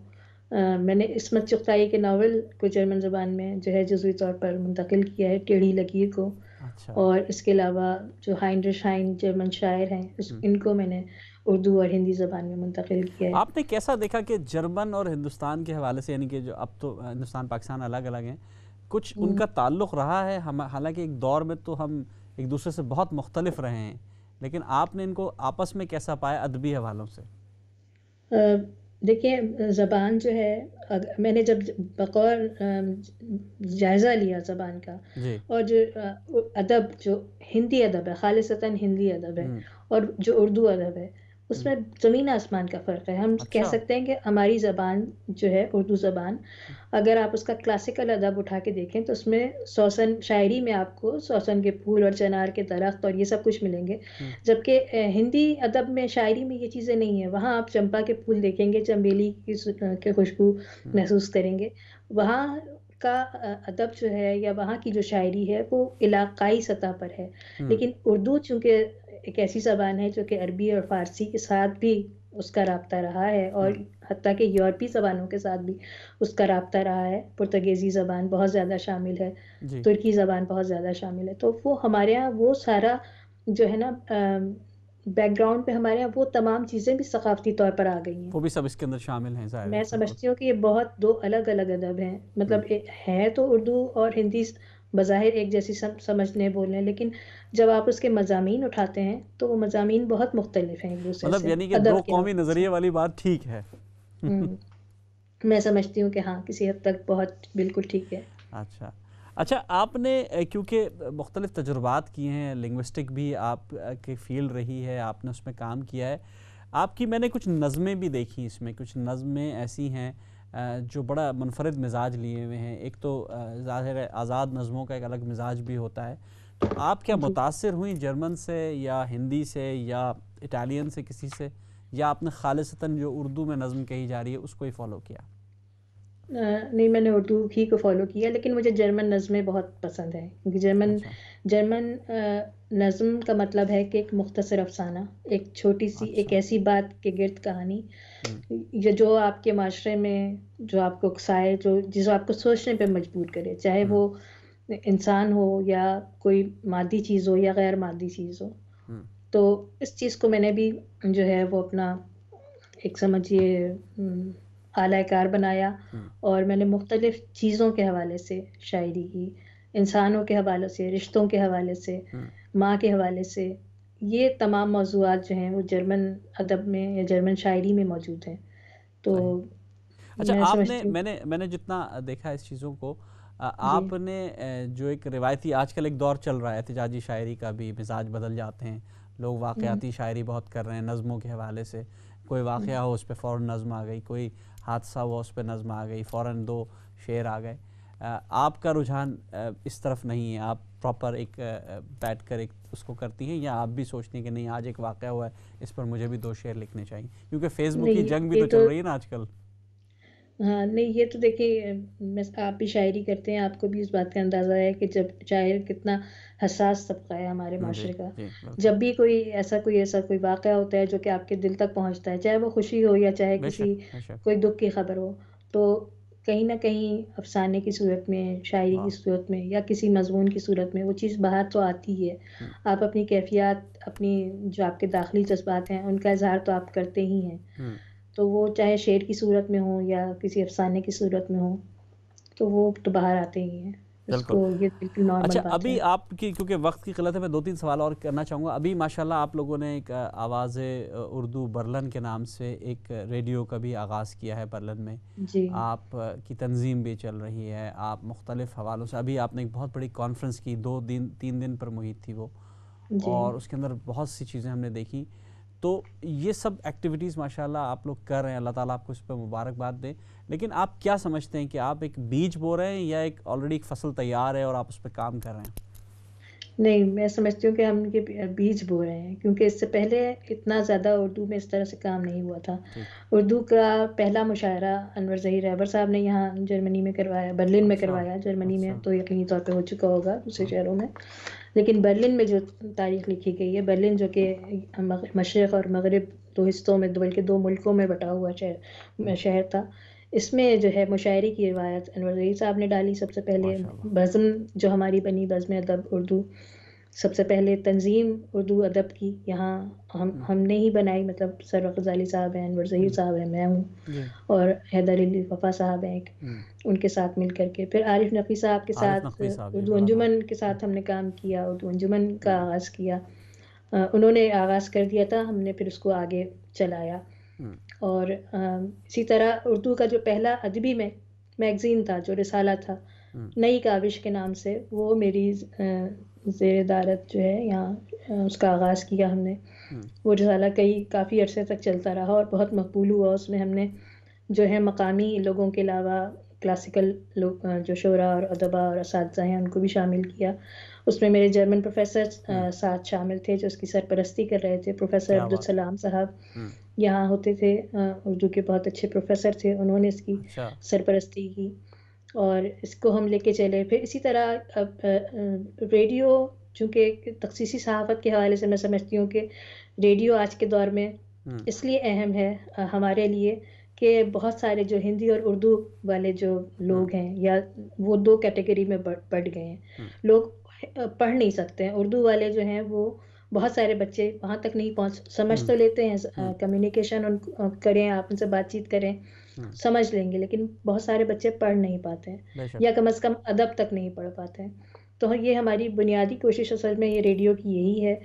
میں نے عصمت چغتائی کے ناول کو جرمن زبان میں جو ہے جزوی طور پر منتقل کیا ہے، ٹیڑھی لکیر کو، اچھا۔ اور اس کے علاوہ جو ہائنرش ہائن جرمن شاعر ہیں ان کو میں نے اردو اور ہندی زبان میں منتقل کیا ہے۔ آپ نے کیسا دیکھا کہ جرمن اور ہندوستان کے حوالے سے، یعنی کہ جو اب تو ہندوستان پاکستان الگ الگ ہیں، کچھ ان کا تعلق رہا ہے؟ حالانکہ ایک دور میں تو ہم ایک دوسرے سے بہت مختلف رہے ہیں، لیکن آپ نے ان کو آپس میں کیسا پایا ادبی حوالوں سے؟ دیکھیں، زبان جو ہے، میں نے جب بقور جائزہ لیا زبان کا، جی۔ اور جو ادب، جو ہندی ادب ہے، خالصتاً ہندی ادب ہے، اور جو اردو ادب ہے، اس میں زمین آسمان کا فرق ہے۔ ہم کہہ سکتے ہیں کہ ہماری زبان جو ہے اردو زبان، اگر آپ اس کا کلاسیکل ادب اٹھا کے دیکھیں تو اس میں سوسن شاعری میں آپ کو سوسن کے پھول اور چنار کے درخت اور یہ سب کچھ ملیں گے، جبکہ ہندی ادب میں، شاعری میں یہ چیزیں نہیں ہیں۔ وہاں آپ چمپا کے پھول دیکھیں گے، چنبیلی کی خوشبو محسوس کریں گے۔ وہاں کا ادب جو ہے یا وہاں کی جو شاعری ہے وہ علاقائی سطح پر ہے، لیکن اردو چونکہ ایک ایسی زبان ہے جو کہ عربی اور فارسی کے ساتھ بھی اس کا رابطہ رہا ہے، اور حتیٰ کہ یورپی زبانوں کے ساتھ بھی اس کا رابطہ رہا ہے۔ پرتگیزی زبان بہت زیادہ شامل ہے، ترکی زبان بہت زیادہ شامل ہے، تو وہ ہمارے ہاں وہ سارا جو ہے نا بیک گراؤنڈ پہ ہمارے یہاں وہ تمام چیزیں بھی ثقافتی طور پر آ گئی ہیں، وہ بھی سب اس کے اندر شامل ہیں، ظاہر ہے۔ میں سمجھتی ہوں کہ یہ بہت دو الگ الگ ادب ہیں، مطلب ہے تو اردو اور ہندی بظاہر ایک جیسی سمجھنے بولنے، لیکن جب آپ اس کے مضامین اٹھاتے ہیں تو وہ مضامین بہت مختلف ہیں ایک دوسرے مطلب سے، یعنی کہ دو ادب کے قومی حوالے سے۔ نظریے والی بات ٹھیک ہے۔ میں سمجھتی ہوں کہ ہاں، کسی حد تک بہت بالکل ٹھیک ہے۔ اچھا، آپ نے کیونکہ مختلف تجربات کیے ہیں، لنگوسٹک بھی آپ کی فیلڈ رہی ہے، آپ نے اس میں کام کیا ہے، آپ کی میں نے کچھ نظمیں بھی دیکھی، اس میں کچھ نظمیں ایسی ہیں جو بڑا منفرد مزاج لیے ہوئے ہیں۔ ایک تو ظاہر ہے آزاد نظموں کا ایک الگ مزاج بھی ہوتا ہے، تو آپ کیا متاثر ہوئیں جرمن سے یا ہندی سے یا اٹالین سے کسی سے، یا آپ نے خالصتاً جو اردو میں نظم کہی جا رہی ہے اس کو ہی فالو کیا؟ نہیں، میں نے اردو ہی کو فالو کیا، لیکن مجھے جرمن نظمیں بہت پسند ہیں، کیونکہ جرمن نظم کا مطلب ہے کہ ایک مختصر افسانہ، ایک چھوٹی سی ایک ایسی بات کے گرد کہانی جو آپ کے معاشرے میں جو آپ کو اکسائے، جو آپ کو سوچنے پہ مجبور کرے، چاہے وہ انسان ہو یا کوئی مادی چیز ہو یا غیر مادی چیز ہو۔ تو اس چیز کو میں نے بھی جو ہے وہ اپنا ایک سمجھیے اعلی کار بنایا، اور میں نے مختلف چیزوں کے حوالے سے شاعری کی، انسانوں کے حوالے سے، رشتوں کے حوالے سے، ماں کے حوالے سے۔ یہ تمام موضوعات جو ہیں وہ جرمن ادب میں یا جرمن شاعری میں موجود ہیں۔ تو اچھا، میں آپ نے سمجھتی ہوں، میں نے جتنا دیکھا اس چیزوں کو، آپ نے جو ایک روایتی آج کل ایک دور چل رہا ہے احتجاجی شاعری کا بھی، مزاج بدل جاتے ہیں، لوگ واقعاتی شاعری بہت کر رہے ہیں نظموں کے حوالے سے، کوئی واقعہ ہو اس پہ فوراً نظم آ گئی، کوئی حادثہ ہوا اس پہ نظم آ گئی، فوراً دو شعر آ گئے۔ آپ کا رجحان اس طرف نہیں ہے؟ آپ پراپر ایک بیٹھ کر ایک اس کو کرتی ہیں، یا آپ بھی سوچتی ہیں کہ نہیں آج ایک واقعہ ہوا ہے اس پر مجھے بھی دو شعر لکھنے چاہیے؟ کیونکہ فیس بک کی جنگ بھی تو چل رہی ہے نا آج کل۔ ہاں، نہیں، یہ تو دیکھیے، آپ بھی شاعری کرتے ہیں، آپ کو بھی اس بات کا اندازہ ہے کہ جب شاعر کتنا حساس طبقہ ہے ہمارے معاشرے کا، جب بھی کوئی ایسا کوئی واقعہ ہوتا ہے جو کہ آپ کے دل تک پہنچتا ہے، چاہے وہ خوشی ہو یا چاہے کوئی دکھ کی خبر ہو، تو کہیں نہ کہیں افسانے کی صورت میں، شاعری کی صورت میں یا کسی مضمون کی صورت میں وہ چیز باہر تو آتی ہے۔ آپ اپنی کیفیات، اپنی جو آپ کے داخلی جذبات ہیں ان کا اظہار تو آپ کرتے ہی ہیں، تو وہ چاہے شعر کی صورت میں ہو یا کسی افسانے کی صورت میں ہو، تو وہ تو باہر آتے ہی ہیں، اس کو یہ بالکل نارمل اچھا، بات ہے۔ ابھی آپ کی کیونکہ وقت کی قلت ہے، میں 2-3 سوال اور کرنا چاہوں گا۔ ابھی ماشاءاللہ آپ لوگوں نے ایک آواز اردو برلن کے نام سے ایک ریڈیو کا بھی آغاز کیا ہے برلن میں، آپ کی تنظیم بھی چل رہی ہے، آپ مختلف حوالوں سے، ابھی آپ نے ایک بہت بڑی کانفرنس کی، 3 دن پر محیط تھی وہ، اور اس کے اندر بہت سی چیزیں ہم نے دیکھی۔ تو یہ سب ایکٹیویٹیز ماشاءاللہ آپ لوگ کر رہے ہیں، اللہ تعالیٰ آپ کو اس پہ مبارکباد دیں، لیکن آپ کیا سمجھتے ہیں کہ آپ ایک بیج بو رہے ہیں یا ایک آلریڈی ایک فصل تیار ہے اور آپ اس پہ کام کر رہے ہیں؟ نہیں، میں سمجھتی ہوں کہ ہم ان کے بیج بو رہے ہیں، کیونکہ اس سے پہلے اتنا زیادہ اردو میں اس طرح سے کام نہیں ہوا تھا. اردو کا پہلا مشاعرہ انور ظہیر رہبر صاحب نے یہاں جرمنی میں کروایا، برلن میں کروایا. جرمنی میں تو یقینی طور پہ ہو چکا ہوگا دوسرے شہروں میں، لیکن برلن میں جو تاریخ لکھی گئی ہے، برلن جو کہ مشرق اور مغرب دو حصوں میں، بلکہ دو ملکوں میں بٹا ہوا شہر تھا، اس میں جو ہے مشاعرے کی روایت انور ظہیر صاحب نے ڈالی سب سے پہلے. بزم جو ہماری بنی، بزم ادب اردو، سب سے پہلے تنظیم اردو ادب کی یہاں ہم نے ہی بنائی. مطلب سرور غزالی صاحب ہیں، انور ظہیر صاحب ہیں، میں ہوں، اور حیدر علی وفا صاحب ہیں ان کے ساتھ مل کر کے. پھر عارف نقوی صاحب کے ساتھ اردو انجمن کے ساتھ ہم نے کام کیا، اردو انجمن کا آغاز کیا. انہوں نے آغاز کر دیا تھا، ہم نے پھر اس کو آگے چلایا. اور اسی طرح اردو کا جو پہلا ادبی میگزین تھا، جو رسالہ تھا نئی کاوش کے نام سے، وہ میری زیر دارت جو ہے یہاں اس کا آغاز کیا ہم نے. وہ رسالہ کافی عرصے تک چلتا رہا اور بہت مقبول ہوا. اس میں ہم نے جو ہے مقامی لوگوں کے علاوہ کلاسیکل لوگ جو شعراء اور ادباء اور اساتذہ ہیں ان کو بھی شامل کیا. اس میں میرے جرمن پروفیسر ساتھ شامل تھے جو اس کی سرپرستی کر رہے تھے. پروفیسر عبدالسلام صاحب یہاں ہوتے تھے، اردو کے بہت اچھے پروفیسر تھے، انہوں نے اس کی سرپرستی کی اور اس کو ہم لے کے چلے. پھر اسی طرح ریڈیو، چونکہ تخصیصی صحافت کے حوالے سے میں سمجھتی ہوں کہ ریڈیو آج کے دور میں اس لیے اہم ہے ہمارے لیے کہ بہت سارے جو ہندی اور اردو والے جو لوگ ہیں، یا وہ دو کیٹیگری میں بٹ گئے ہیں. لوگ پڑھ نہیں سکتے ہیں، اردو والے جو ہیں وہ بہت سارے بچے وہاں تک نہیں سمجھ تو لیتے ہیں، کمیونیکیشن کریں، آپ ان سے بات چیت کریں سمجھ لیں گے، لیکن بہت سارے بچے پڑھ نہیں پاتے ہیں، یا کم از کم ادب تک نہیں پڑھ پاتے ہیں. تو یہ ہماری بنیادی کوشش اصل میں یہ ریڈیو کی یہی ہے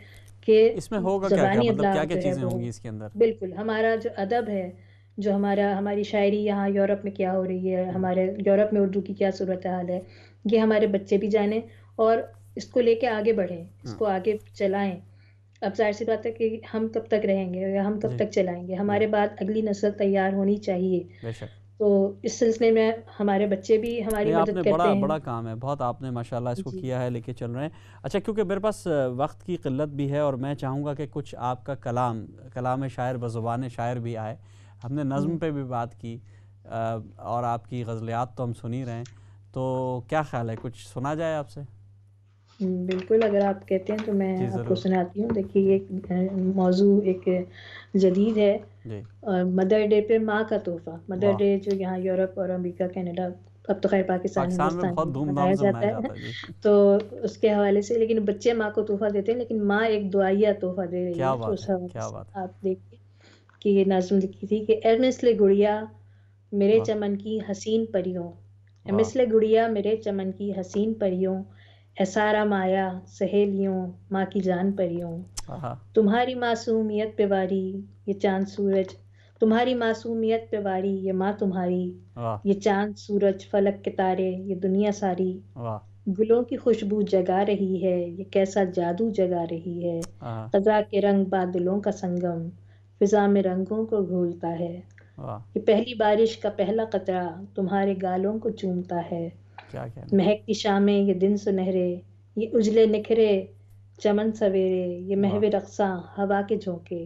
کہ اس میں ہوگا زبانی مطلب ابلاغ کیا جو ہے چیزیں وہ ہوں گی اس کے اندر. بالکل ہمارا جو ادب ہے، جو ہماری شاعری یہاں یورپ میں کیا ہو رہی ہے، ہمارے یورپ میں اردو کی کیا صورتحال ہے، یہ ہمارے بچے بھی جانیں اور اس کو لے کے آگے بڑھیں، اس کو آگے چلائیں. اب ظاہر سی بات ہے کہ ہم کب تک رہیں گے یا ہم کب تک چلائیں گے، ہمارے بعد اگلی نسل تیار ہونی چاہیے. تو اس سلسلے میں ہمارے بچے بھی ہماری مدد کرتے ہیں. بڑا کام ہے، بہت آپ نے ماشاءاللہ اس کو کیا ہے، لے کے چل رہے ہیں. اچھا، کیونکہ میرے پاس وقت کی قلت بھی ہے اور میں چاہوں گا کہ کچھ آپ کا کلام شاعر بزبان شاعر بھی آئے. ہم نے نظم پہ بھی بات کی اور آپ کی غزلیات تو ہم سن ہی رہے ہیں، تو کیا خیال ہے کچھ سنا جائے آپ سے؟ بالکل، اگر آپ کہتے ہیں تو میں آپ کو سناتی ہوں. دیکھیے، ایک موضوع ایک جدید ہے، مدر ڈے پہ ماں کا تحفہ. مدر ڈے جو یہاں یورپ اور امریکہ، کینیڈا، اب تو خیر پاکستان ہندوستان میں منایا جاتا ہے، تو اس کے حوالے سے، لیکن بچے ماں کو تحفہ دیتے ہیں، لیکن ماں ایک دعائیہ تحفہ دے رہی ہے. تو اس حوالے سے آپ دیکھیے کہ یہ نظم لکھی تھی کہ اے مثل گڑیا میرے چمن کی حسین پریوں، اے مثل گڑیا میرے چمن کی حسین پریوں، اے سارا مایا سہیلیوں ماں کی جان پریوں. تمہاری معصومیت پہ واری یہ چاند سورج، تمہاری معصومیت پہ واری یہ ماں تمہاری، یہ چاند سورج فلک کے تارے یہ دنیا ساری، گلوں کی خوشبو جگا رہی ہے یہ کیسا جادو جگا رہی ہے، خزاں کے رنگ بادلوں کا سنگم فضا میں رنگوں کو گھولتا ہے، یہ پہلی بارش کا پہلا قطرہ تمہارے گالوں کو چومتا ہے، مہکتی شامیں یہ دن سنہرے یہ اجلے نکھرے چمن سویرے، یہ محو رقصاں ہوا کے جھونکے،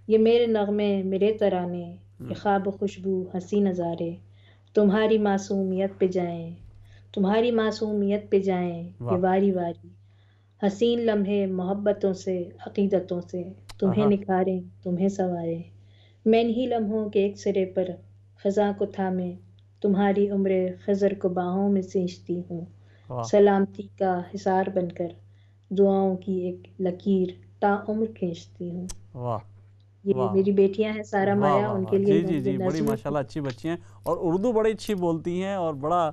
یہ میرے نغمے میرے ترانے یہ خواب و خوشبو ہنسی نظارے، تمہاری معصومیت پہ جائیں تمہاری معصومیت پہ جائیں یہ واری واری، حسین لمحے محبتوں سے عقیدتوں سے تمہیں نکھاریں تمہیں سنواریں، میں انہی لمحوں کے ایک سرے پر خزاں کو تھامے تمہاری عمر خضر کو باہوں میں سینچتی ہوں، سلامتی کا حصار بن کر دعاؤں کی ایک لکیر تا عمر کھینچتی ہوں. یہ میری بیٹیاں ہیں سارا مایا، ان کے لیے جی بڑی ماشاءاللہ اچھی بچی ہیں اور اردو بڑی اچھی بولتی ہیں، اور بڑا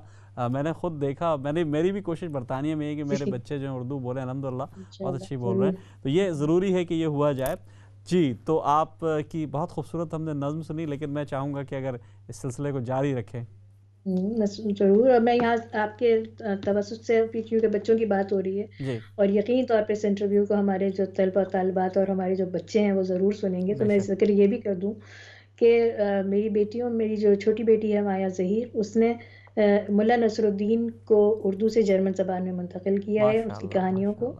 میں نے خود دیکھا، میری بھی کوشش برطانیہ میں ہے کہ میرے بچے جو ہیں اردو بولیں، الحمدللہ بہت اچھی بول رہے ہیں، تو یہ ضروری ہے کہ یہ ہوا جائے. جی، تو آپ کی بہت خوبصورت ہم نے نظم سنی، لیکن میں چاہوں گا کہ اگر اس سلسلے کو جاری رکھیں. ضرور. اور میں یہاں آپ کے توسط سے، کیونکہ بچوں کی بات ہو رہی ہے اور یقینی طور پہ اس انٹرویو کو ہمارے جو طلبہ اور طالبات اور ہمارے جو بچے ہیں وہ ضرور سنیں گے، تو میں ذکر یہ بھی کر دوں کہ میری بیٹیوں، میری جو چھوٹی بیٹی ہے مایا ظہیر، اس نے ملا نصر الدین کو اردو سے جرمن زبان میں منتقل کیا ہے اس کی کہانیوں کو،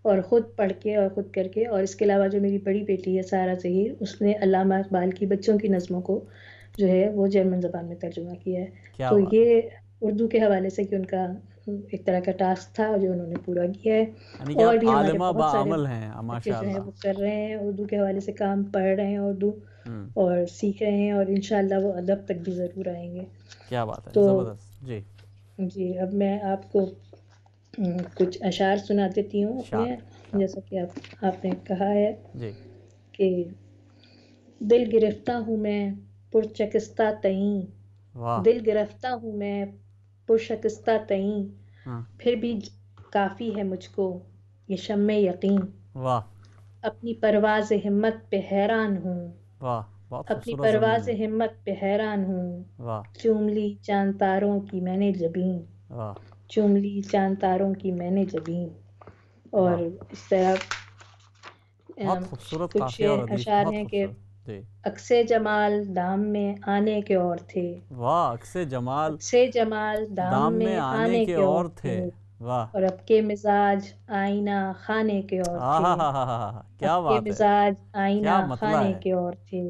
اور خود پڑھ کے اور خود کر کے. اور اس کے علاوہ جو میری بڑی بیٹی ہے سارہ ظہیر، اس نے علامہ اقبال کی بچوں کی نظموں کو جو ہے وہ جرمن زبان میں ترجمہ کیا ہے. تو یہ اردو کے حوالے سے کہ ان کا ایک طرح کا ٹاسک تھا جو انہوں نے پورا کیا ہے. اور بھی ہمارے بہت سارے بچے جو ہیں وہ کر رہے ہیں اردو کے حوالے سے کام، پڑھ رہے ہیں اردو اور سیکھ رہے ہیں، اور انشاءاللہ وہ ادب تک بھی ضرور آئیں گے. کیا بات ہے، زبردست. جی اب میں آپ کو کچھ اشعار سنا دیتی ہوں اپنے، جیسا کہ آپ نے کہا ہے کہ دل گرفتہ ہوں میں پرشکستہ تئیں، دل گرفتہ ہوں میں پرشکستہ تئیں، پھر بھی کافی ہے مجھ کو یہ شمع یقین. اپنی پرواز ہمت پہ حیران ہوں، اپنی پرواز ہمت پہ حیران ہوں، چوم لی چاند تاروں کی میں نے جبیں، چوم لی چاند تاروں کی میں نے جبیں. اور اس طرح کچھ اشعار ہیں کہ عکس جمال دام میں آنے کے اور تھے، عکس جمال دام میں آنے کے اور تھے، اور اب کے مزاج آئینہ خانے کے اور تھے، اب کے مزاج آئینہ خانے کے اور تھے.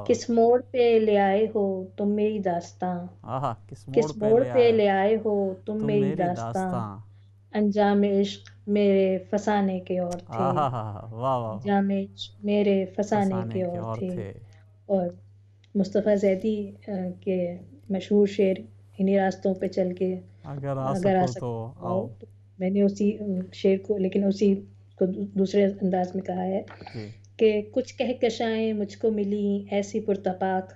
کس موڑ پہ لے آئے ہو تم میری داستاں، کس موڑ پہ لے آئے ہو تم میری داستاں، انجام عشق میرے فسانے کے اور تھے، انجام عشق میرے فسانے کے اور تھے. اور مصطفیٰ زیدی کے مشہور شعر انہی راستوں پہ چل کے اگر آ سکو آؤ، میں نے اسی شعر کو لیکن اسی کو دوسرے انداز میں کہا ہے کہ کچھ کہکشائیں مجھ کو ملی ایسی پرتپاک،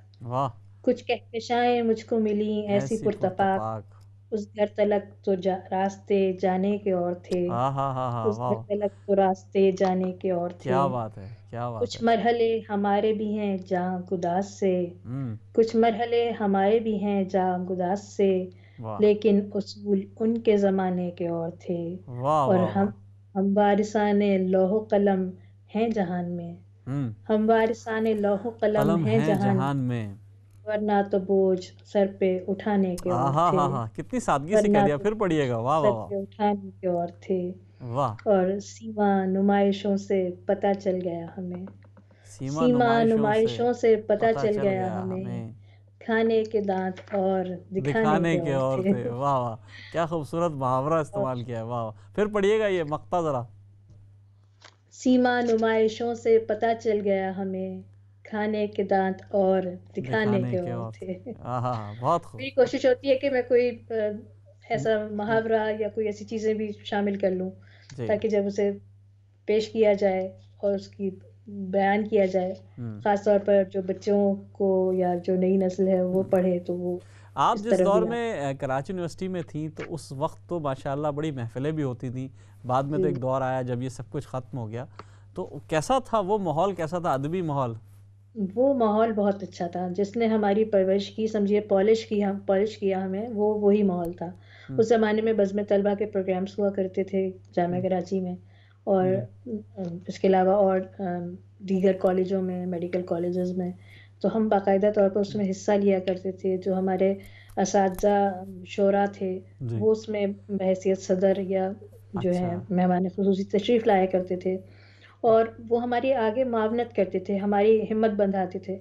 کچھ کہکشائیں مجھ کو ملی ایسی پرتپاک، اس گھر تلک تو راستے جانے کے اور تھے، اس گھر تلک تو راستے جانے کے اور تھے. کیا بات ہے، کیا بات ہے. کچھ مرحلے ہمارے بھی ہیں جاں گداز سے، کچھ مرحلے ہمارے بھی ہیں جاں گداز سے، لیکن اصول ان کے زمانے کے اور تھے، اور ہم وارثان لوح و قلم ہیں جہان میں، ہم وارثان لوح و قلم ہیں جہان میں، ورنہ تو بوجھ سر پہ اٹھانے کے اور تھے. کتنی سادگی سے کہہ دیا، پھر پڑھیے گا. واہ واہ، سر پہ اٹھانے کے اور تھے. واہ. اور سیما نمائشوں سے پتہ چل گیا ہمیں، سیما نمائشوں سے پتہ چل گیا ہمیں، کھانے کے دانت اور دکھانے کے اور تھے. واہ واہ، کیا خوبصورت محاورہ استعمال کیا ہے. واہ، پھر پڑھیے گا یہ مقطع ذرا. سیما نمائشوں سے پتہ چل گیا ہمیں، کھانے کے دانت اور دکھانے کے اور تھے. بہت خوب. میری کوشش ہوتی ہے کہ میں کوئی ایسا محاورہ یا کوئی ایسی چیزیں بھی شامل کر لوں تاکہ جب اسے پیش کیا جائے اور اس کی بیان کیا جائے، خاص طور پر جو بچوں کو یا جو نئی نسل ہے وہ پڑھے تو وہ. آپ جس دور میں کراچی یونیورسٹی میں تھیں تو اس وقت تو ماشاءاللہ بڑی محفلیں بھی ہوتی تھیں، بعد میں تو ایک دور آیا جب یہ سب کچھ ختم ہو گیا، تو کیسا تھا وہ ماحول، کیسا تھا ادبی ماحول؟ وہ ماحول بہت اچھا تھا، جس نے ہماری پرورش کی، سمجھیے پالش کیا ہمیں، وہ وہی ماحول تھا. اس زمانے میں بزم طلبہ کے پروگرامز ہوا کرتے تھے جامعہ کراچی میں، اور اس کے علاوہ اور دیگر کالجوں میں، میڈیکل کالجز میں، تو ہم باقاعدہ طور پر اس میں حصہ لیا کرتے تھے. جو ہمارے اساتذہ شعراء تھے وہ اس میں بحیثیت صدر یا جو ہے مہمان خصوصی تشریف لایا کرتے تھے، اور وہ ہماری آگے معاونت کرتے تھے، ہماری ہمت بندھاتے تھے.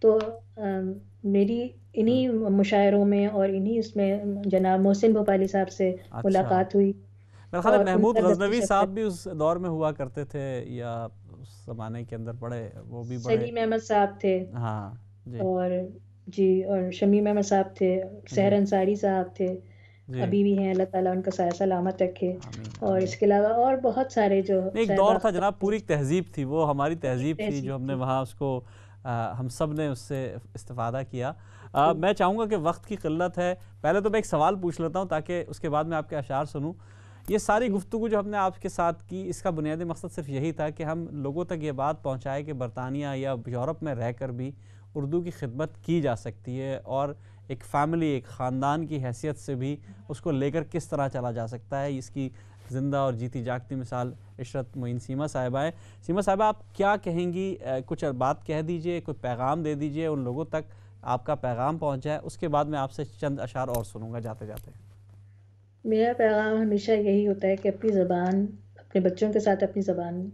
تو میری انہی مشاعروں میں اور انہی اس میں جناب محسن بھوپالی صاحب سے ملاقات ہوئی. میرے خیال ہے محمود غزنوی صاحب بھی اس دور میں ہوا کرتے تھے یا اس زمانے کے اندر بڑے، وہ بھی بڑے. سلیم احمد صاحب تھے، ہاں جی، اور جی، اور شمیم احمد صاحب تھے، سحر انصاری صاحب تھے، ابھی بھی ہیں، اللہ تعالیٰ ان کا سایہ سلامت رکھے. اور اس کے علاوہ اور بہت سارے جو ایک دور تھا جناب، پوری تہذیب تھی وہ، ہماری تہذیب تھی جو ہم نے وہاں اس کو ہم سب نے اس سے استفادہ کیا. میں چاہوں گا کہ وقت کی قلت ہے، پہلے تو میں ایک سوال پوچھ لیتا ہوں تاکہ اس کے بعد میں آپ کے اشعار سنوں. یہ ساری گفتگو جو ہم نے آپ کے ساتھ کی، اس کا بنیادی مقصد صرف یہی تھا کہ ہم لوگوں تک یہ بات پہنچائے کہ برطانیہ یا یورپ میں رہ کر بھی اردو کی خدمت کی جا سکتی ہے، اور ایک فیملی، ایک خاندان کی حیثیت سے بھی اس کو لے کر کس طرح چلا جا سکتا ہے. اس کی زندہ اور جیتی جاگتی مثال عشرت معین سیما صاحبہ ہے. سیما صاحبہ، آپ کیا کہیں گی؟ کچھ بات کہہ دیجئے، کوئی پیغام دے دیجئے ان لوگوں تک آپ کا پیغام پہنچ جائے. اس کے بعد میں آپ سے چند اشعار اور سنوں گا جاتے جاتے. میرا پیغام ہمیشہ یہی ہوتا ہے کہ اپنی زبان، اپنے بچوں کے ساتھ اپنی زبان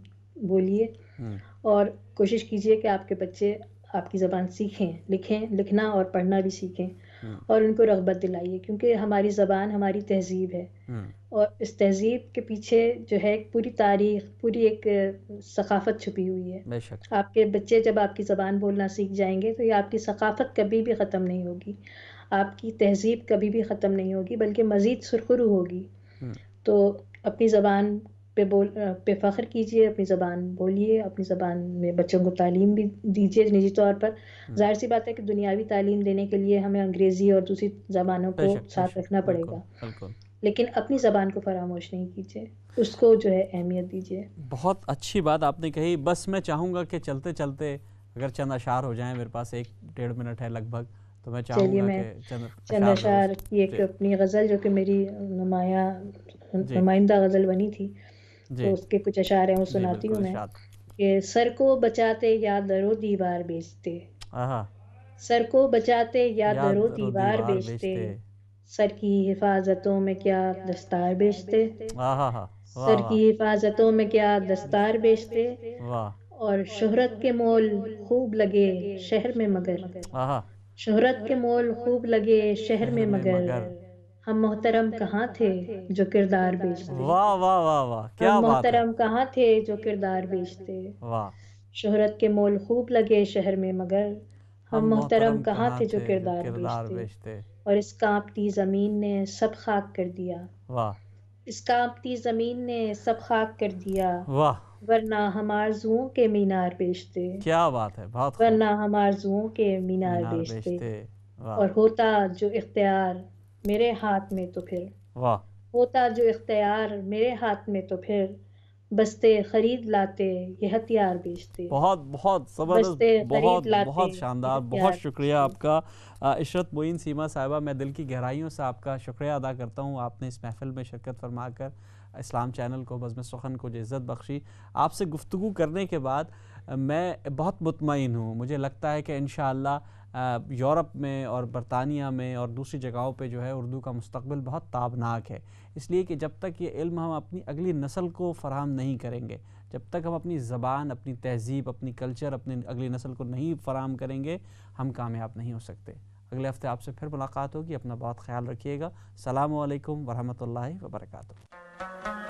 بولیے اور کوشش کیجئے کہ آپ کے بچے آپ کی زبان سیکھیں، لکھنا اور پڑھنا بھی سیکھیں اور ان کو رغبت دلائیے، کیونکہ ہماری زبان ہماری تہذیب ہے اور اس تہذیب کے پیچھے جو ہے ایک پوری تاریخ، پوری ایک ثقافت چھپی ہوئی ہے. بے شک. آپ کے بچے جب آپ کی زبان بولنا سیکھ جائیں گے تو یہ آپ کی ثقافت کبھی بھی ختم نہیں ہوگی، آپ کی تہذیب کبھی بھی ختم نہیں ہوگی بلکہ مزید سرخرو ہوگی. تو اپنی زبان پہ فخر کیجئے، اپنی زبان بولیے، اپنی زبان میں بچوں کو تعلیم بھی دیجئے نجی طور پر. ظاہر سی بات ہے کہ دنیاوی تعلیم دینے کے لیے ہمیں انگریزی اور دوسری زبانوں کو ساتھ رکھنا پڑے گا، لیکن اپنی زبان کو فراموش نہیں کیجئے، اس کو جو ہے اہمیت دیجئے. بہت اچھی بات آپ نے کہی. بس میں چاہوں گا کہ چلتے چلتے اگر چند اشعار ہو جائیں، میرے پاس 1-1.5 منٹ ہے لگ بھگ، تو میں چاہوں گا کہ چند اشعار کی ایک اپنی غزل جو کہ میری نمائندہ غزل بنی تھی، تو اس کے کچھ اشعار ہیں وہ سناتی ہوں میں. کہ سر کو بچاتے یا درو دیوار بیچتے، سر کو بچاتے یا درو دیوار بیچتے، سر کی حفاظتوں میں کیا دستار بیچتے، سر کی حفاظتوں میں کیا دستار بیچتے، اور شہرت کے مول خوب لگے شہر میں مگر، شہرت کے مول خوب لگے شہر میں مگر، ہم محترم کہاں تھے جو کردار بیچتے، واہ واہ واہ واہ، کیا ہم بات ہے. محترم کہاں تھے جو کردار بیچتے، شہرت کے مول خوب لگے شہر میں مگر، ہم محترم کہاں تھے جو کردار بیچتے، اور اس کانپتی زمین نے سب خاک کر دیا، اس کانپتی زمین نے سب خاک کر دیا، ورنہ ہم آرزوؤں کے مینار بیچتے، کیا بات ہے، بہت ورنہ ہم آرزوؤں کے مینار بیچتے، اور ہوتا جو اختیار میرے ہاتھ میں تو پھر، ہوتا جو اختیار میرے ہاتھ میں تو پھر، بستے خرید لاتے یہ ہتھیار بیچتے. بہت بہت زبردست، بہت بہت شاندار. بہت شکریہ آپ کا عشرت معین سیما صاحبہ. میں دل کی گہرائیوں سے آپ کا شکریہ ادا کرتا ہوں. آپ نے اس محفل میں شرکت فرما کر اسلام چینل کو، بزم سخن کو جو عزت بخشی. آپ سے گفتگو کرنے کے بعد میں بہت مطمئن ہوں. مجھے لگتا ہے کہ انشاءاللہ یورپ میں اور برطانیہ میں اور دوسری جگہوں پہ جو ہے اردو کا مستقبل بہت تابناک ہے. اس لیے کہ جب تک یہ علم ہم اپنی اگلی نسل کو فراہم نہیں کریں گے، جب تک ہم اپنی زبان، اپنی تہذیب، اپنی کلچر اپنی اگلی نسل کو نہیں فراہم کریں گے، ہم کامیاب نہیں ہو سکتے. اگلے ہفتے آپ سے پھر ملاقات ہوگی. اپنا بہت خیال رکھیے گا. السلام علیکم ورحمۃ اللہ وبرکاتہ.